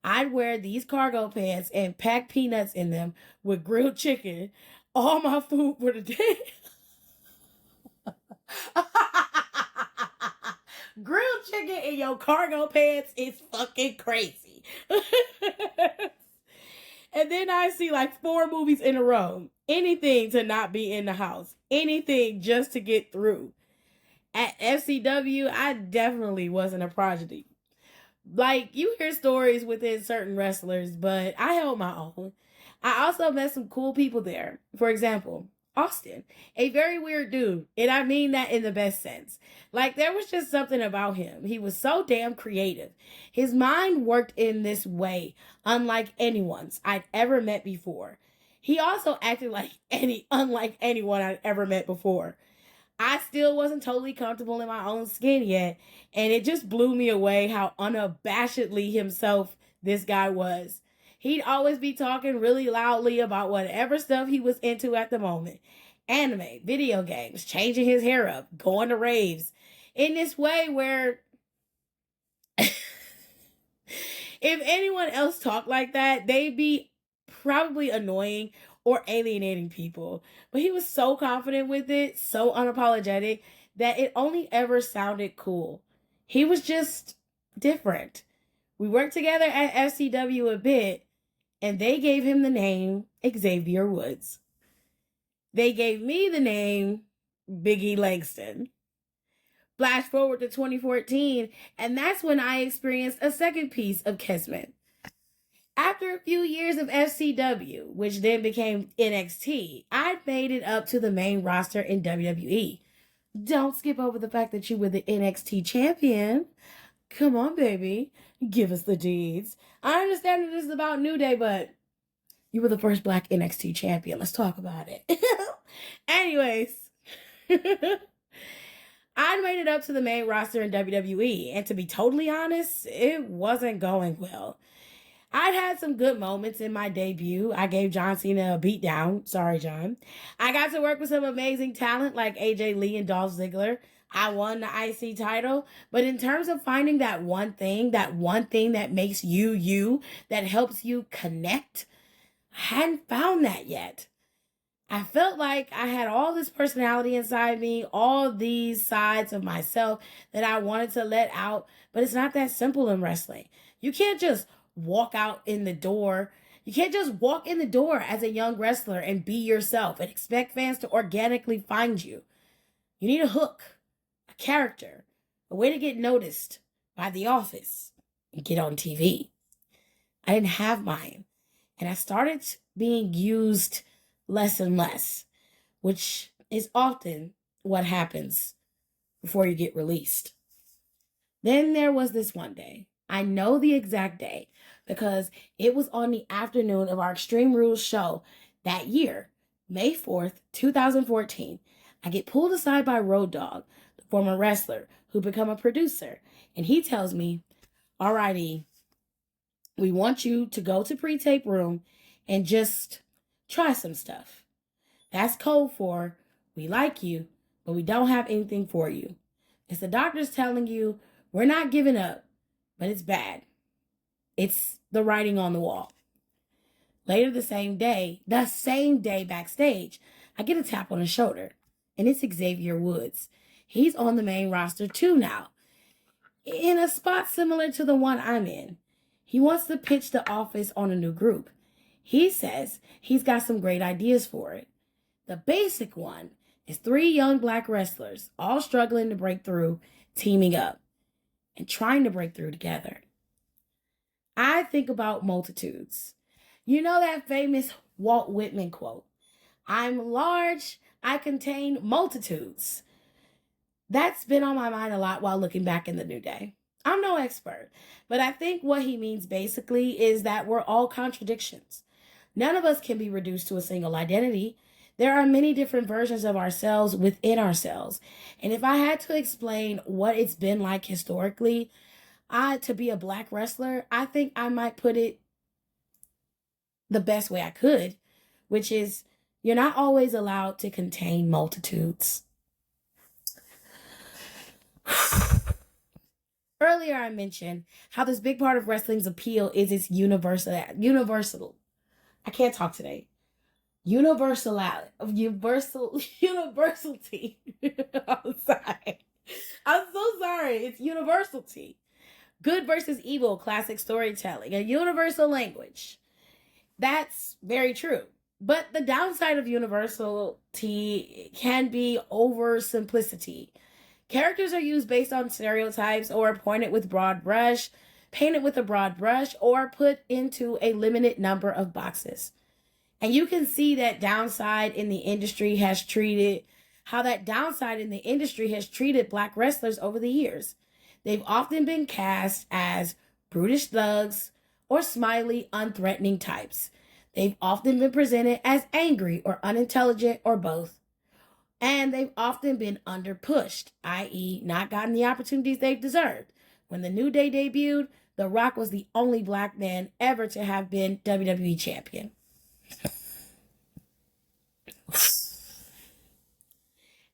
I'd wear these cargo pants and pack peanuts in them with grilled chicken, all my food for the day. Grilled chicken in your cargo pants is fucking crazy. And then I see like 4 movies in a row. Anything to not be in the house. Anything just to get through. At FCW, I definitely wasn't a prodigy. Like, you hear stories within certain wrestlers, but I held my own. I also met some cool people there. For example, Austin, a very weird dude. And I mean that in the best sense. Like, there was just something about him. He was so damn creative. His mind worked in this way, unlike anyone's I'd ever met before. He also acted like unlike anyone I'd ever met before. I still wasn't totally comfortable in my own skin yet, and it just blew me away how unabashedly himself this guy was. He'd always be talking really loudly about whatever stuff he was into at the moment. Anime, video games, changing his hair up, going to raves. In this way where if anyone else talked like that, they'd be probably annoying or alienating people. But he was so confident with it, so unapologetic, that it only ever sounded cool. He was just different. We worked together at FCW a bit, and they gave him the name Xavier Woods. They gave me the name Biggie Langston. Flash forward to 2014, and that's when I experienced a second piece of Kismet. After a few years of FCW, which then became NXT, I'd made it up to the main roster in WWE. Don't skip over the fact that you were the NXT champion. Come on, baby. Give us the deeds. I understand that this is about New Day, but you were the first Black NXT champion. Let's talk about it. Anyways, I made it up to the main roster in WWE, and to be totally honest, it wasn't going well. I'd had some good moments in my debut. I gave John Cena a beatdown. Sorry, John. I got to work with some amazing talent like AJ Lee and Dolph Ziggler. I won the IC title. But in terms of finding that one thing that makes you you, that helps you connect, I hadn't found that yet. I felt like I had all this personality inside me, all these sides of myself that I wanted to let out, but it's not that simple in wrestling. You can't just walk out in the door. You can't just walk in the door as a young wrestler and be yourself and expect fans to organically find you. You need a hook, a character, a way to get noticed by the office and get on TV. I didn't have mine, and I started being used less and less, which is often what happens before you get released. Then there was this one day. I know the exact day because it was on the afternoon of our Extreme Rules show that year, May 4th, 2014. I get pulled aside by Road Dogg, the former wrestler who became a producer, and he tells me, "Alrighty, we want you to go to pre-tape room and just try some stuff. That's code for, we like you, but we don't have anything for you. It's the doctors telling you, we're not giving up, but it's bad. It's the writing on the wall." Later the same day backstage, I get a tap on the shoulder, and it's Xavier Woods. He's on the main roster too now, in a spot similar to the one I'm in. He wants to pitch the office on a new group. He says he's got some great ideas for it. The basic one is 3 young Black wrestlers, all struggling to break through, teaming up, and trying to break through together. I think about multitudes. You know that famous Walt Whitman quote, "I'm large, I contain multitudes." That's been on my mind a lot while looking back in the New Day. I'm no expert, but I think what he means basically is that we're all contradictions. None of us can be reduced to a single identity. There are many different versions of ourselves within ourselves. And if I had to explain what it's been like historically, to be a Black wrestler, I think I might put it the best way I could, which is you're not always allowed to contain multitudes. Earlier I mentioned how this big part of wrestling's appeal is its universality. I'm so sorry. It's universality. Good versus evil, classic storytelling, a universal language. That's very true. But the downside of universality can be oversimplicity. Characters are used based on stereotypes or painted with a broad brush, or put into a limited number of boxes. And you can see that downside in the industry has treated Black wrestlers over the years. They've often been cast as brutish thugs or smiley, unthreatening types. They've often been presented as angry or unintelligent or both. And they've often been underpushed, i.e. not gotten the opportunities they've deserved. When the New Day debuted, The Rock was the only black man ever to have been WWE champion.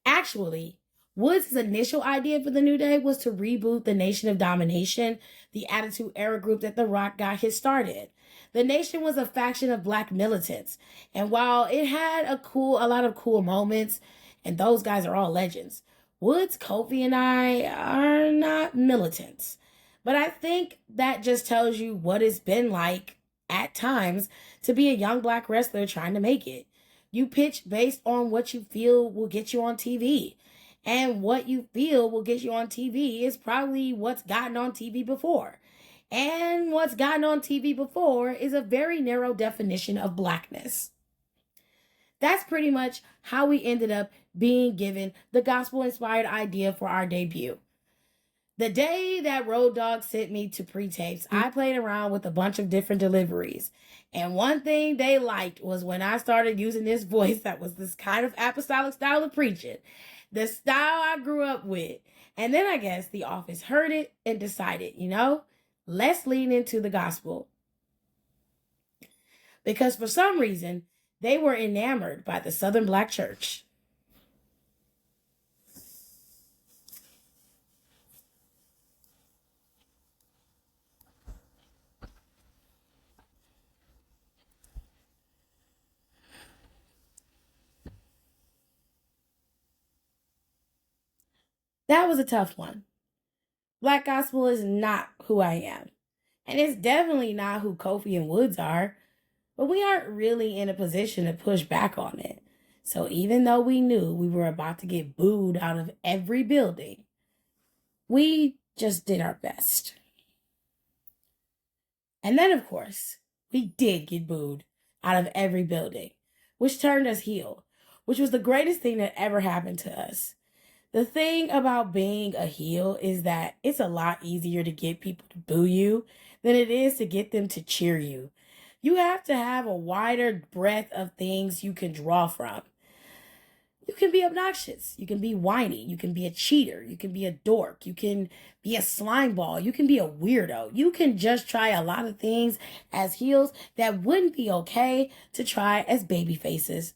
Actually, Woods' initial idea for the New Day was to reboot the Nation of Domination, the Attitude Era group that The Rock got his start in. The Nation was a faction of black militants, and while it had a lot of cool moments, and those guys are all legends, Woods, Kofi, and I are not militants. But I think that just tells you what it's been like at times to be a young black wrestler trying to make it. You pitch based on what you feel will get you on TV. And what you feel will get you on TV is probably what's gotten on TV before. And what's gotten on TV before is a very narrow definition of blackness. That's pretty much how we ended up being given the gospel-inspired idea for our debut. The day that Road Dogg sent me to pre-tapes, I played around with a bunch of different deliveries. And one thing they liked was when I started using this voice that was this kind of apostolic style of preaching. The style I grew up with. And then I guess the office heard it and decided, let's lean into the gospel. Because for some reason, they were enamored by the Southern Black Church. That was a tough one. Black gospel is not who I am. And it's definitely not who Kofi and Woods are. But we aren't really in a position to push back on it. So even though we knew we were about to get booed out of every building, we just did our best. And then, of course, we did get booed out of every building, which turned us heel, which was the greatest thing that ever happened to us. The thing about being a heel is that it's a lot easier to get people to boo you than it is to get them to cheer you. You have to have a wider breadth of things you can draw from. You can be obnoxious. You can be whiny. You can be a cheater. You can be a dork. You can be a slime ball. You can be a weirdo. You can just try a lot of things as heels that wouldn't be okay to try as baby faces.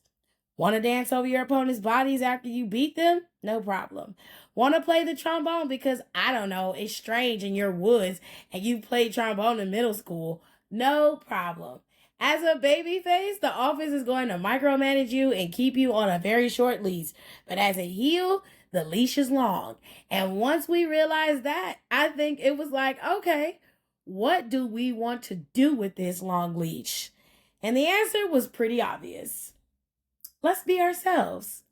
Want to dance over your opponent's bodies after you beat them? No problem. Want to play the trombone because, I don't know, it's strange in your woods and you played trombone in middle school? No problem. As a baby face, the office is going to micromanage you and keep you on a very short leash. But as a heel, the leash is long. And once we realized that, I think it was like, okay, what do we want to do with this long leash? And the answer was pretty obvious. Let's be ourselves.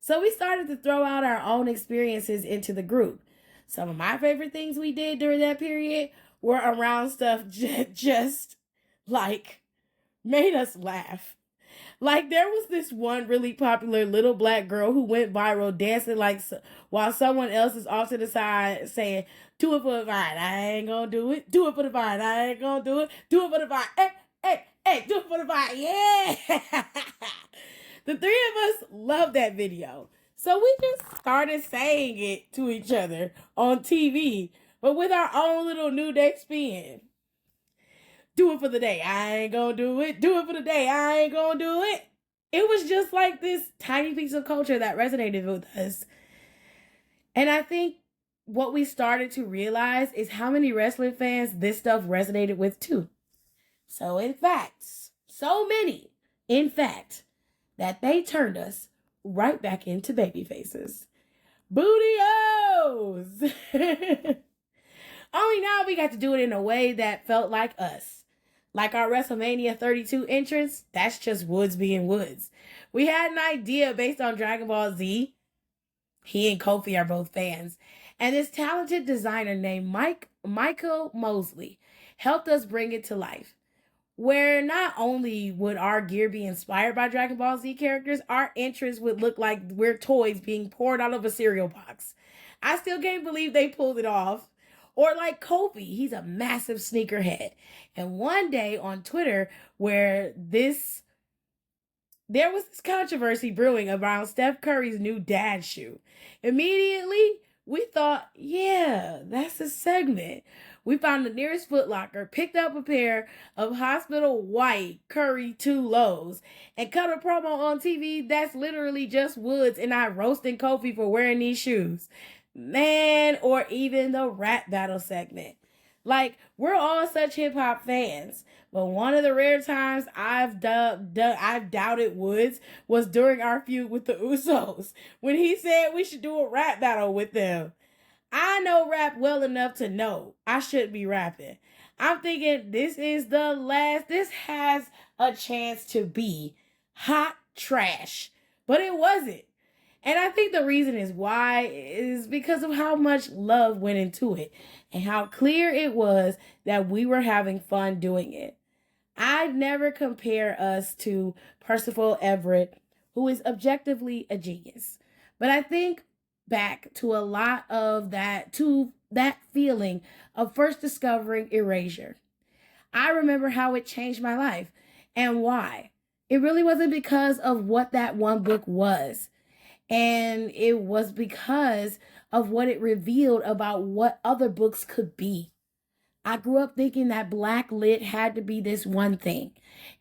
So we started to throw out our own experiences into the group. Some of my favorite things we did during that period were around stuff just like made us laugh. Like there was this one really popular little black girl who went viral dancing like while someone else is off to the side saying, "Do it for the vine, I ain't gonna do it. Do it for the vine, I ain't gonna do it. Do it for the vine, hey, do it for the vine, yeah." The three of us loved that video. So we just started saying it to each other on TV, but with our own little New Day spin. Do it for the day, I ain't gonna do it. Do it for the day, I ain't gonna do it. It was just like this tiny piece of culture that resonated with us. And I think what we started to realize is how many wrestling fans this stuff resonated with too. So in fact, so many, in fact, that they turned us right back into baby faces. Booty-os! Only now we got to do it in a way that felt like us. Like our WrestleMania 32 entrance, that's just Woods being Woods. We had an idea based on Dragon Ball Z. He and Kofi are both fans. And this talented designer named Michael Mosley helped us bring it to life. Where not only would our gear be inspired by Dragon Ball Z characters, our entrance would look like we're toys being poured out of a cereal box. I still can't believe they pulled it off. Or like Kofi, he's a massive sneakerhead. And one day on Twitter where there was this controversy brewing around Steph Curry's new dad shoe. Immediately, we thought, yeah, that's a segment. We found the nearest Foot Locker, picked up a pair of hospital white Curry 2 lows, and cut a promo on TV that's literally just Woods and I roasting Kofi for wearing these shoes. Man, or even the rap battle segment. Like, we're all such hip-hop fans, but one of the rare times I've doubted Woods was during our feud with the Usos, when he said we should do a rap battle with them. I know rap well enough to know I shouldn't be rapping. I'm thinking this has a chance to be hot trash, but it wasn't. And I think the reason is because of how much love went into it and how clear it was that we were having fun doing it. I'd never compare us to Percival Everett, who is objectively a genius. But I think back to a lot of that feeling of first discovering Erasure. I remember how it changed my life and why. It really wasn't because of what that one book was. And it was because of what it revealed about what other books could be. I grew up thinking that Black lit had to be this one thing,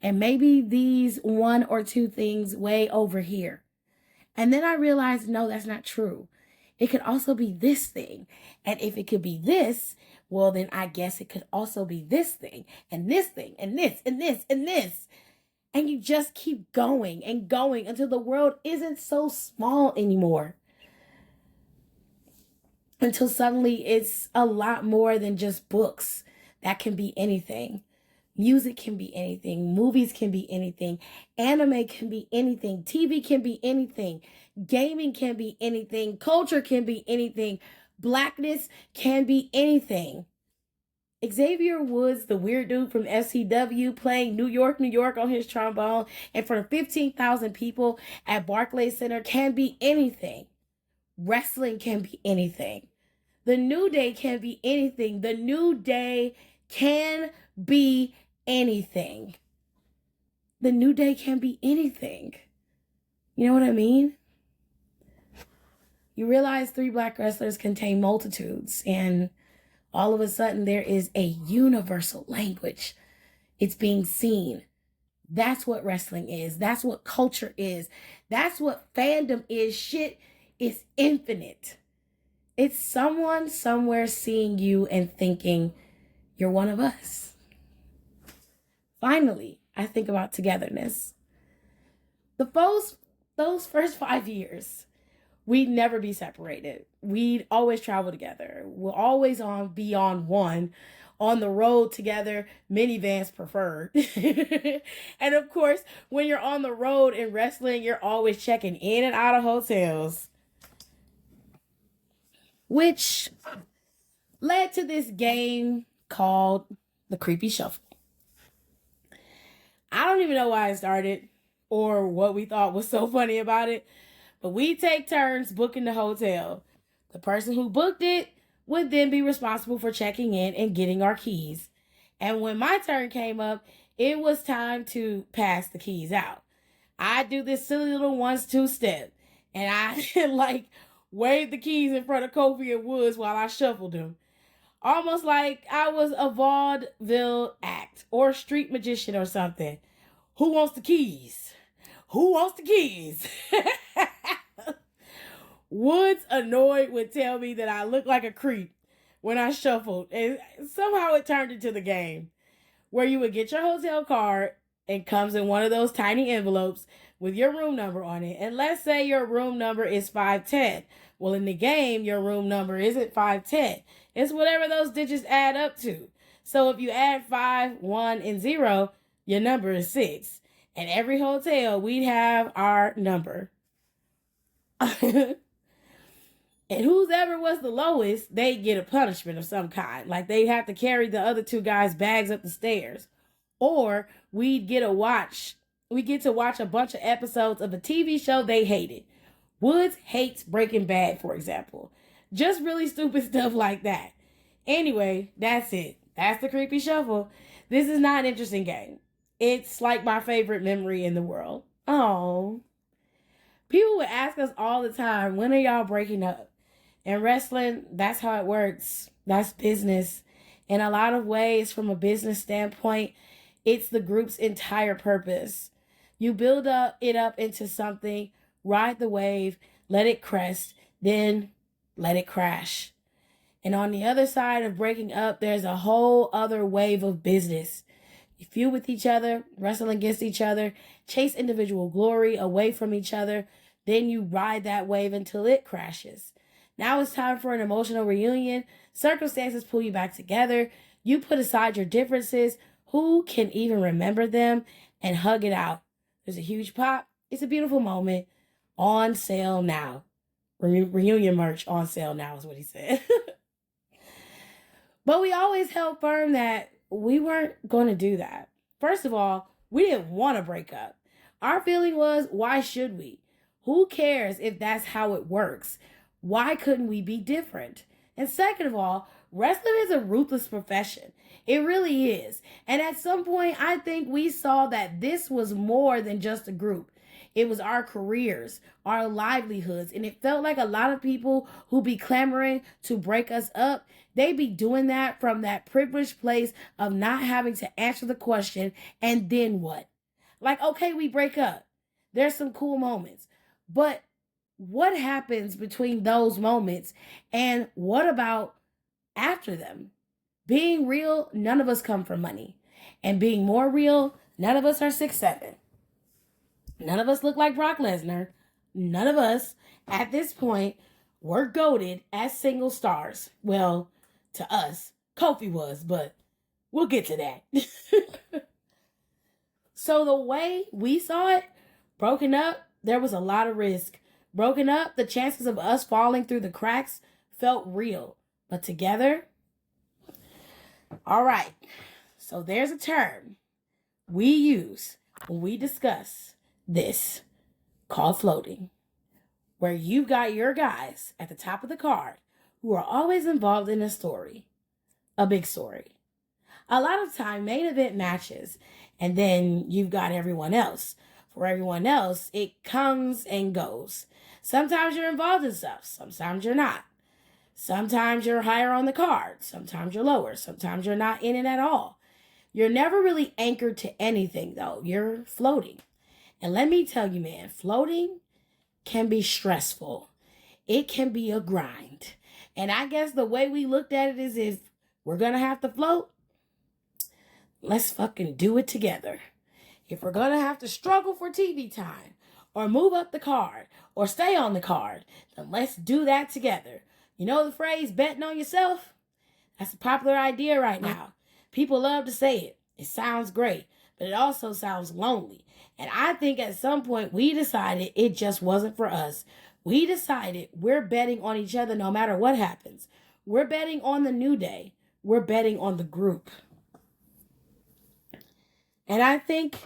and maybe these one or two things way over here. And then I realized, no, that's not true. It could also be this thing. And if it could be this, well, then I guess it could also be this thing, and this thing, and this, and this, and this. And you just keep going and going until the world isn't so small anymore. Until suddenly it's a lot more than just books. That can be anything. Music can be anything. Movies can be anything. Anime can be anything. TV can be anything. Gaming can be anything. Culture can be anything. Blackness can be anything. Xavier Woods, the weird dude from SCW, playing New York, New York on his trombone in front of 15,000 people at Barclays Center can be anything. Wrestling can be anything. The New Day can be anything. The New Day can be anything. The New Day can be anything. You know what I mean? You realize 3 Black wrestlers contain multitudes, and all of a sudden there is a universal language. It's being seen. That's what wrestling is. That's what culture is. That's what fandom is. Shit is infinite. It's someone somewhere seeing you and thinking, you're one of us. Finally, I think about togetherness. Those first 5 years, we'd never be separated. We'd always travel together. We'll always be on one, on the road together, minivans preferred. And of course, when you're on the road in wrestling, you're always checking in and out of hotels. Which led to this game called the Creepy Shuffle. I don't even know why it started or what we thought was so funny about it, but we take turns booking the hotel. The person who booked it would then be responsible for checking in and getting our keys. And when my turn came up, it was time to pass the keys out. I do this silly little 1-2 step, and I waved the keys in front of Kofi and Woods while I shuffled them. Almost like I was a vaudeville act or a street magician or something. Who wants the keys? Who wants the keys? Woods, annoyed, would tell me that I looked like a creep when I shuffled. And somehow it turned into the game where you would get your hotel card and comes in one of those tiny envelopes with your room number on it. And let's say your room number is 510. Well, in the game, your room number isn't 510. It's whatever those digits add up to. So if you add 5, 1, and 0, your number is 6. And every hotel, we'd have our number. And whoever was the lowest, they'd get a punishment of some kind. Like they'd have to carry the other 2 guys' bags up the stairs. Or we'd get to watch a bunch of episodes of a TV show they hated. Woods hates Breaking Bad, for example. Just really stupid stuff like that. Anyway, that's it. That's the Creepy Shuffle. This is not an interesting game. It's like my favorite memory in the world. Oh. People would ask us all the time, when are y'all breaking up? In wrestling, that's how it works. That's business. In a lot of ways, from a business standpoint, it's the group's entire purpose. You build it up into something, ride the wave, let it crest, then let it crash. And on the other side of breaking up, there's a whole other wave of business. You feud with each other, wrestle against each other, chase individual glory away from each other, then you ride that wave until it crashes. Now it's time for an emotional reunion. Circumstances pull you back together. You put aside your differences. Who can even remember them? And hug it out. There's a huge pop. It's a beautiful moment. On sale now. Reunion merch on sale now is what he said. But we always held firm that we weren't going to do that. First of all, we didn't want to break up. Our feeling was, why should we? Who cares if that's how it works? Why couldn't we be different? And second of all, wrestling is a ruthless profession. It really is. And at some point, I think we saw that this was more than just a group. It was our careers, our livelihoods, and it felt like a lot of people who be clamoring to break us up, they be doing that from that privileged place of not having to answer the question, and then what? Like, okay, we break up. There's some cool moments. But what happens between those moments, and what about after them? Being real, none of us come from money. And being more real, none of us are 6'7". None of us look like Brock Lesnar. None of us, at this point, were goated as single stars. Well, to us, Kofi was, but we'll get to that. So the way we saw it, broken up, there was a lot of risk. Broken up, the chances of us falling through the cracks felt real. But together, all right. So there's a term we use when we discuss this called floating, where you got your guys at the top of the card who are always involved in a story, a big story. A lot of time, main event matches, and then you've got everyone else. For everyone else, it comes and goes. Sometimes you're involved in stuff, sometimes you're not. Sometimes you're higher on the card, sometimes you're lower, sometimes you're not in it at all. You're never really anchored to anything, though. You're floating. And let me tell you, man, floating can be stressful. It can be a grind. And I guess the way we looked at it is, if we're going to have to float, let's fucking do it together. If we're going to have to struggle for TV time, or move up the card, or stay on the card, then let's do that together. You know the phrase, betting on yourself? That's a popular idea right now. People love to say it. It sounds great, but it also sounds lonely. And I think at some point we decided it just wasn't for us. We decided we're betting on each other no matter what happens. We're betting on the new day. We're betting on the group. And I think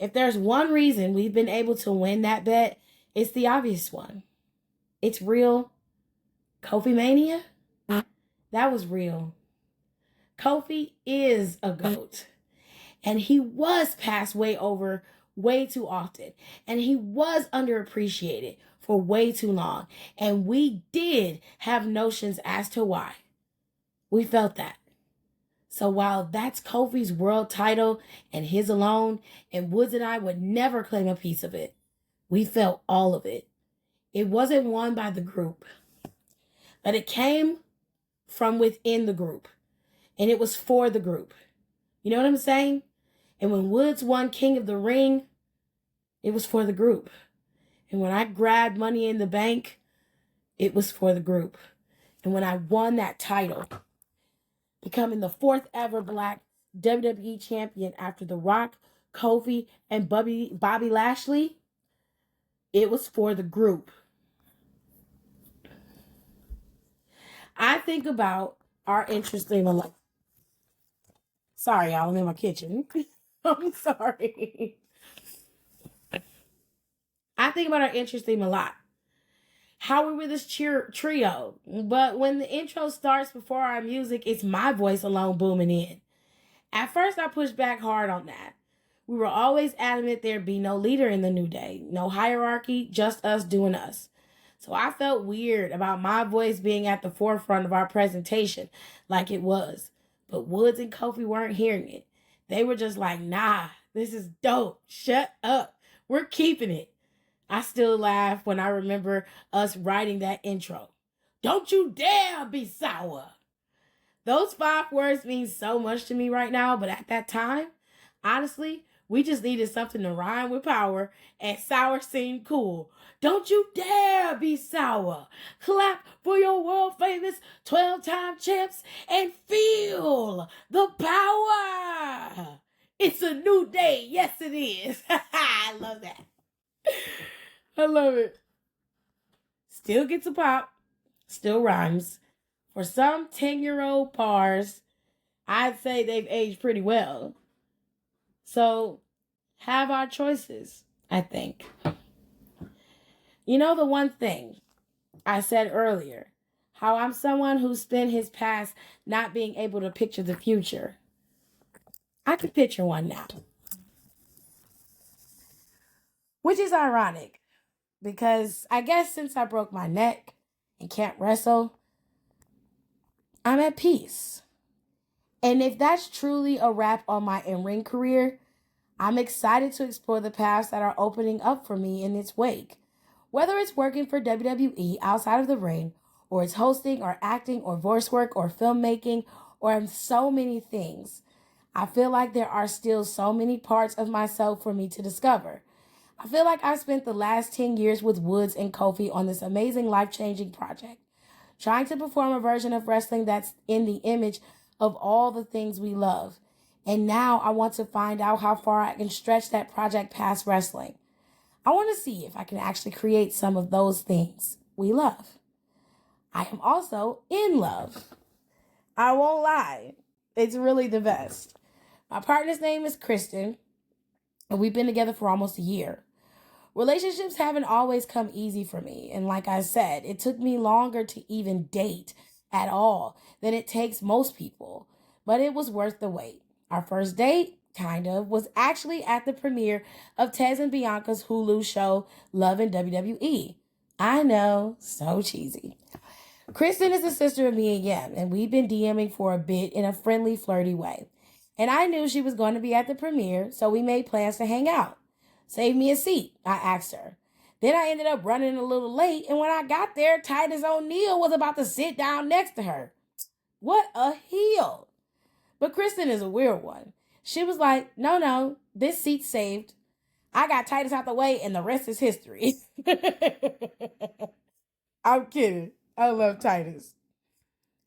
if there's one reason we've been able to win that bet, it's the obvious one. It's real. Kofi Mania? That was real. Kofi is a GOAT. And he was passed way too often. And he was underappreciated for way too long. And we did have notions as to why. We felt that. So while that's Kofi's world title and his alone, and Woods and I would never claim a piece of it, we felt all of it. It wasn't won by the group, but it came from within the group. And it was for the group. You know what I'm saying? And when Woods won King of the Ring, it was for the group. And when I grabbed Money in the Bank, it was for the group. And when I won that title, becoming the 4th ever Black WWE champion after The Rock, Kofi, and Bobby Lashley, it was for the group. I think about our interesting life. Sorry, y'all, I'm in my kitchen. I'm sorry. I think about our interest theme a lot. How we were this trio. But when the intro starts before our music, it's my voice alone booming in. At first, I pushed back hard on that. We were always adamant there'd be no leader in the New Day. No hierarchy, just us doing us. So I felt weird about my voice being at the forefront of our presentation like it was. But Woods and Kofi weren't hearing it. They were just like, nah, this is dope. Shut up. We're keeping it. I still laugh when I remember us writing that intro. Don't you dare be sour. Those 5 words mean so much to me right now, but at that time, honestly, we just needed something to rhyme with power, and sour seemed cool. Don't you dare be sour. Clap for your world famous 12-time champs and feel the power. It's a new day. Yes, it is. I love that. I love it. Still gets a pop. Still rhymes. For some 10-year-old bars, I'd say they've aged pretty well. So, have our choices, I think. You know the one thing I said earlier, how I'm someone who spent his past not being able to picture the future. I can picture one now. Which is ironic, because I guess since I broke my neck and can't wrestle, I'm at peace. And if that's truly a wrap on my in-ring career, I'm excited to explore the paths that are opening up for me in its wake. Whether it's working for WWE outside of the ring, or it's hosting or acting or voice work or filmmaking or so many things, I feel like there are still so many parts of myself for me to discover. I feel like I've spent the last 10 years with Woods and Kofi on this amazing life-changing project, trying to perform a version of wrestling that's in the image of all the things we love. And now I want to find out how far I can stretch that project past wrestling. I want to see if I can actually create some of those things we love. I am also in love. I won't lie. It's really the best. My partner's name is Kristen, and we've been together for almost a year. Relationships haven't always come easy for me, and like I said, it took me longer to even date at all than it takes most people, but it was worth the wait. Our first date, was actually at the premiere of Tez and Bianca's Hulu show, Love and WWE. I know, so cheesy. Kristen is the sister of me and Yem, and we've been DMing for a bit in a friendly, flirty way. And I knew she was going to be at the premiere, so we made plans to hang out. Save me a seat, I asked her. Then I ended up running a little late, and when I got there, Titus O'Neil was about to sit down next to her. What a heel! But Kristen is a weird one. She was like, no, this seat's saved. I got Titus out the way, and the rest is history. I'm kidding. I love Titus.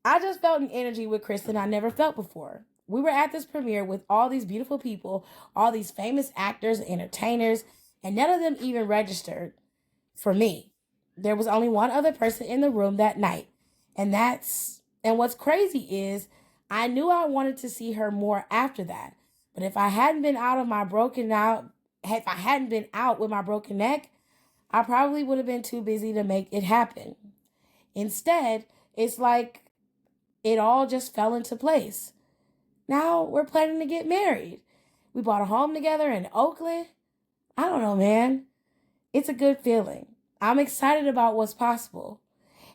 I just felt an energy with Kristen I never felt before. We were at this premiere with all these beautiful people, all these famous actors and entertainers, and none of them even registered for me. There was only one other person in the room that night, and what's crazy is I knew I wanted to see her more after that. But if I hadn't been out with my broken neck, I probably would have been too busy to make it happen. Instead, it's like it all just fell into place. Now we're planning to get married. We bought a home together in Oakland. I don't know, man. It's a good feeling. I'm excited about what's possible.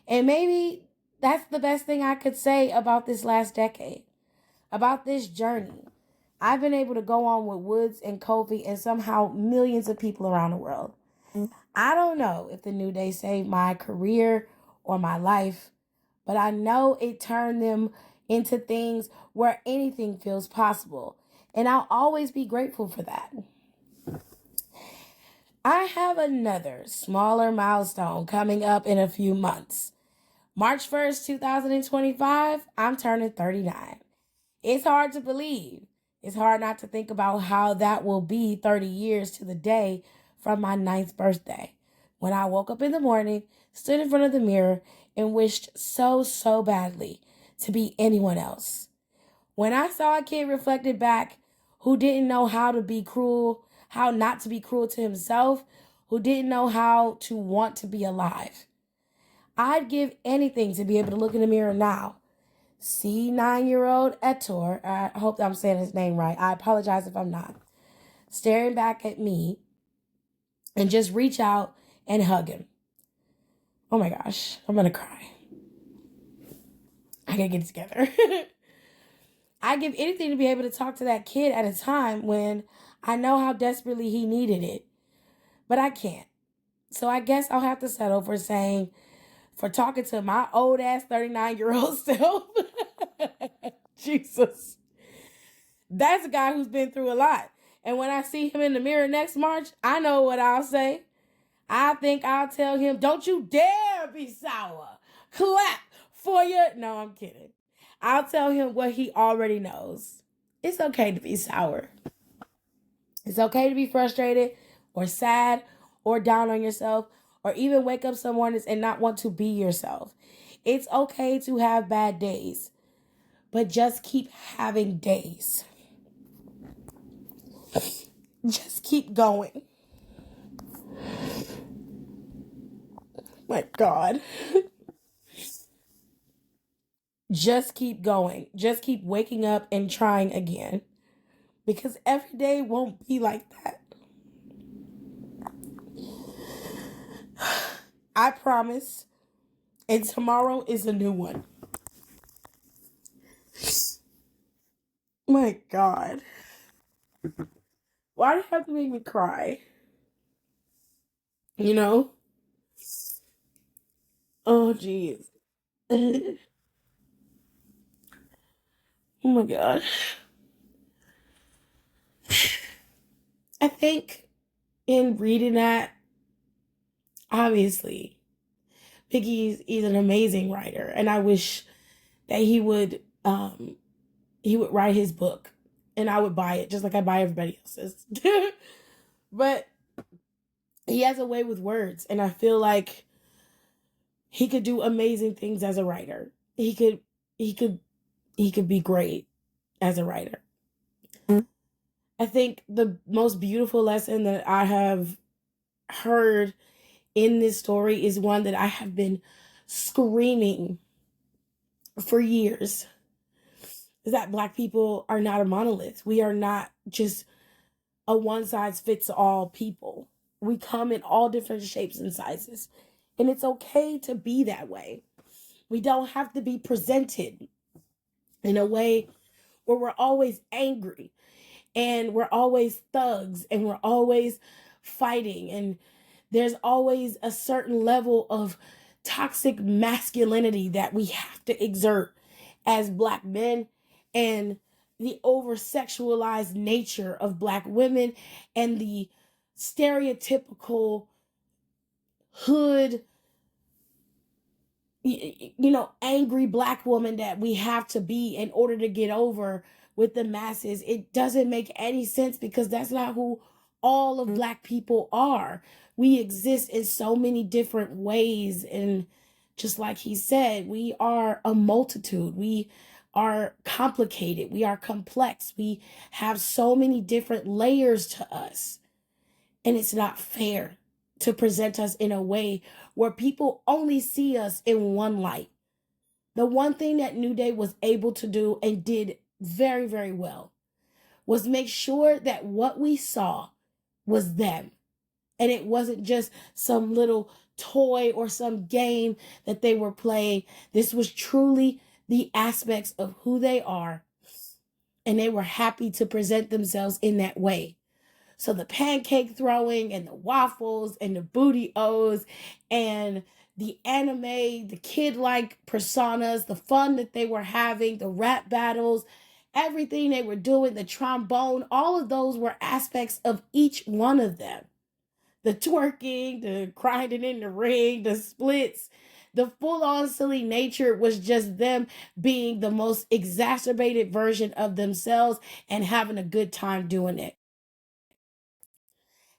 And maybe that's the best thing I could say about this last decade, about this journey. I've been able to go on with Woods and Kofi and somehow millions of people around the world. I don't know if the New Day saved my career or my life, but I know it turned them into things where anything feels possible. And I'll always be grateful for that. I have another smaller milestone coming up in a few months. March 1st, 2025, I'm turning 39. It's hard to believe. It's hard not to think about how that will be 30 years to the day from my 9th birthday, when I woke up in the morning, stood in front of the mirror, and wished so badly to be anyone else. When I saw a kid reflected back who didn't know how to be cruel, how not to be cruel to himself, who didn't know how to want to be alive, I'd give anything to be able to look in the mirror now. See 9-year-old Ettore, I hope I'm saying his name right. I apologize if I'm not. Staring back at me and just reach out and hug him. Oh my gosh, I'm going to cry. I got to get it together. I give anything to be able to talk to that kid at a time when I know how desperately he needed it, but I can't. So I guess I'll have to settle for talking to my old ass 39-year-old self. Jesus. That's a guy who's been through a lot. And when I see him in the mirror next March, I know what I'll say. I think I'll tell him, don't you dare be sour. Clap for you. No, I'm kidding. I'll tell him what he already knows. It's okay to be sour. It's okay to be frustrated or sad or down on yourself or even wake up some mornings and not want to be yourself. It's okay to have bad days, but just keep having days. Just keep going. My God. Just keep going. Just keep waking up and trying again. Because every day won't be like that. I promise. And tomorrow is a new one. My God. Why do you have to make me cry? You know? Oh, jeez. Oh, my God. I think in reading that, obviously, Biggie's an amazing writer. And I wish that he would write his book. And I would buy it, just like I buy everybody else's. But he has a way with words. And I feel like he could do amazing things as a writer. He could be great as a writer. I think the most beautiful lesson that I have heard in this story is one that I have been screaming for years. Is that Black people are not a monolith. We are not just a one-size-fits-all people. We come in all different shapes and sizes. And it's okay to be that way. We don't have to be presented in a way where we're always angry and we're always thugs and we're always fighting. And there's always a certain level of toxic masculinity that we have to exert as Black men, and the over-sexualized nature of Black women and the stereotypical hood, angry Black woman that we have to be in order to get over with the masses. It doesn't make any sense because that's not who all of Black people are. We exist in so many different ways. And just like he said, we are a multitude. We are complicated. We are complex. We have so many different layers to us. And it's not fair to present us in a way where people only see us in one light. The one thing that New Day was able to do and did very, very well was make sure that what we saw was them. And it wasn't just some little toy or some game that they were playing. This was truly the aspects of who they are. And they were happy to present themselves in that way. So the pancake throwing and the waffles and the booty O's and the anime, the kid-like personas, the fun that they were having, the rap battles, everything they were doing, the trombone, all of those were aspects of each one of them. The twerking, the grinding in the ring, the splits, the full-on silly nature was just them being the most exacerbated version of themselves and having a good time doing it.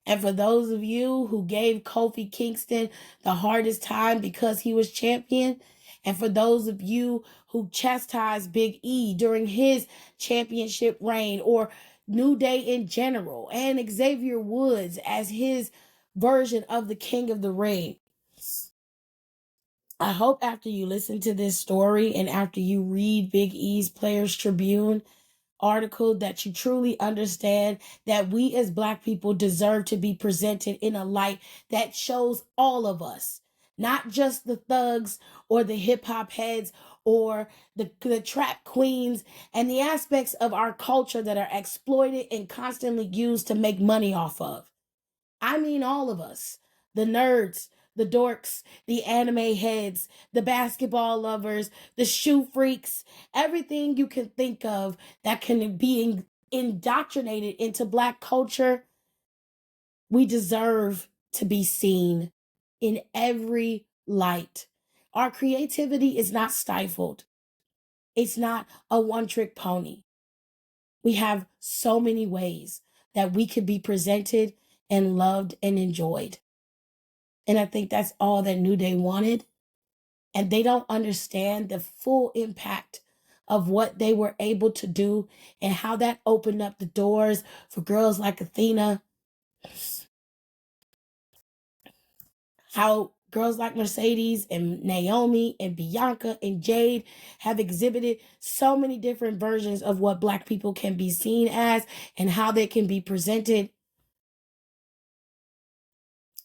And for those of you who gave Kofi Kingston the hardest time because he was champion, and for those of you who chastised Big E during his championship reign, or New Day in general, and Xavier Woods as his version of the King of the Ring, I hope after you listen to this story and after you read Big E's Players Tribune article that you truly understand that we as Black people deserve to be presented in a light that shows all of us, not just the thugs or the hip hop heads or the trap queens and the aspects of our culture that are exploited and constantly used to make money off of. I mean, all of us, the nerds, the dorks, the anime heads, the basketball lovers, the shoe freaks, everything you can think of that can be indoctrinated into Black culture. We deserve to be seen in every light. Our creativity is not stifled. It's not a one trick pony. We have so many ways that we could be presented and loved and enjoyed. And I think that's all that New Day wanted. And they don't understand the full impact of what they were able to do and how that opened up the doors for girls like Athena, how girls like Mercedes and Naomi and Bianca and Jade have exhibited so many different versions of what Black people can be seen as and how they can be presented.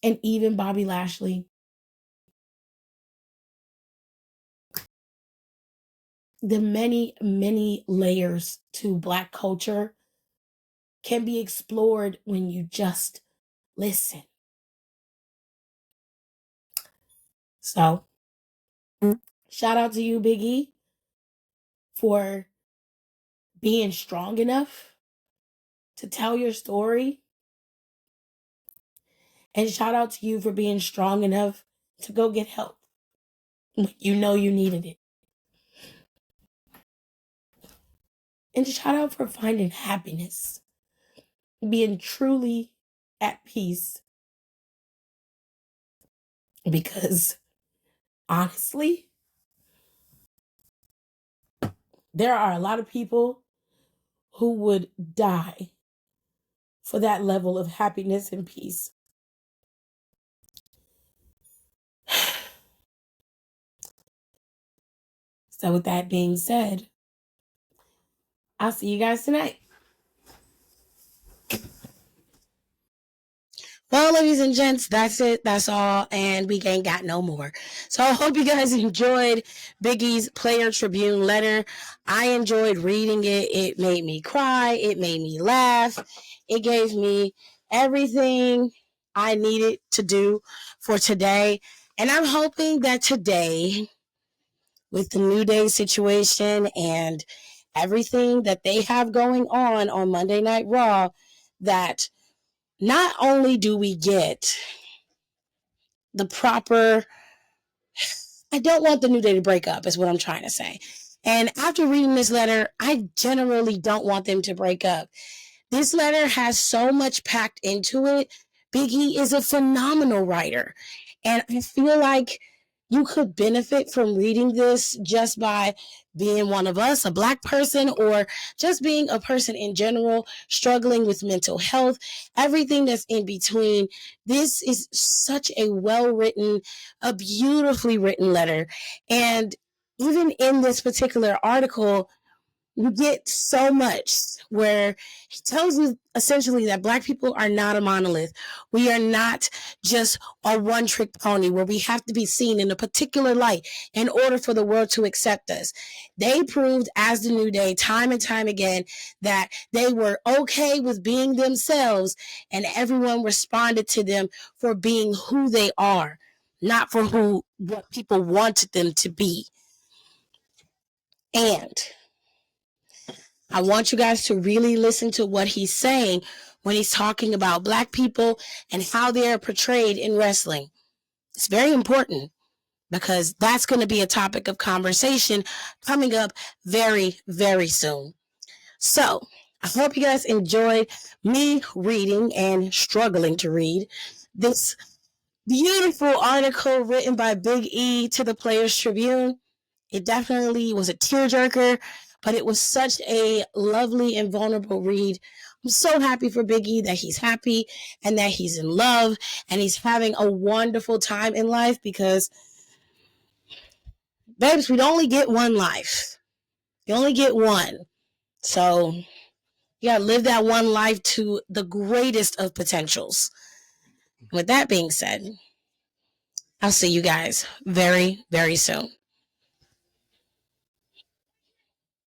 And even Bobby Lashley. The many, many layers to Black culture can be explored when you just listen. So, shout out to you, Biggie, for being strong enough to tell your story. And shout out to you for being strong enough to go get help when you know you needed it. And shout out for finding happiness, being truly at peace. Because honestly, there are a lot of people who would die for that level of happiness and peace. So, with that being said, I'll see you guys tonight. Well, ladies and gents, that's it. That's all. And we ain't got no more. So I hope you guys enjoyed Biggie's Player Tribune letter. I enjoyed reading it. It made me cry. It made me laugh. It gave me everything I needed to do for today. And I'm hoping that today, with the New Day situation and everything that they have going on Monday Night Raw, that not only do we get the proper, I don't want the New Day to break up, is what I'm trying to say. And after reading this letter, I generally don't want them to break up. This letter has so much packed into it. Biggie is a phenomenal writer. And I feel like you could benefit from reading this just by being one of us, a Black person, or just being a person in general struggling with mental health, everything that's in between. This is such a well-written, a beautifully written letter. And even in this particular article, you get so much where he tells you essentially that Black people are not a monolith. We are not just a one-trick pony where we have to be seen in a particular light in order for the world to accept us. They proved, as the New Day, time and time again, that they were okay with being themselves, and everyone responded to them for being who they are, not for what people wanted them to be. And I want you guys to really listen to what he's saying when he's talking about Black people and how they are portrayed in wrestling. It's very important because that's going to be a topic of conversation coming up very, very soon. So I hope you guys enjoyed me reading and struggling to read this beautiful article written by Big E to the Players Tribune. It definitely was a tearjerker, but it was such a lovely and vulnerable read. I'm so happy for Biggie that he's happy and that he's in love and he's having a wonderful time in life because, babes, we only get one life. You only get one. So you gotta live that one life to the greatest of potentials. With that being said, I'll see you guys very, very soon.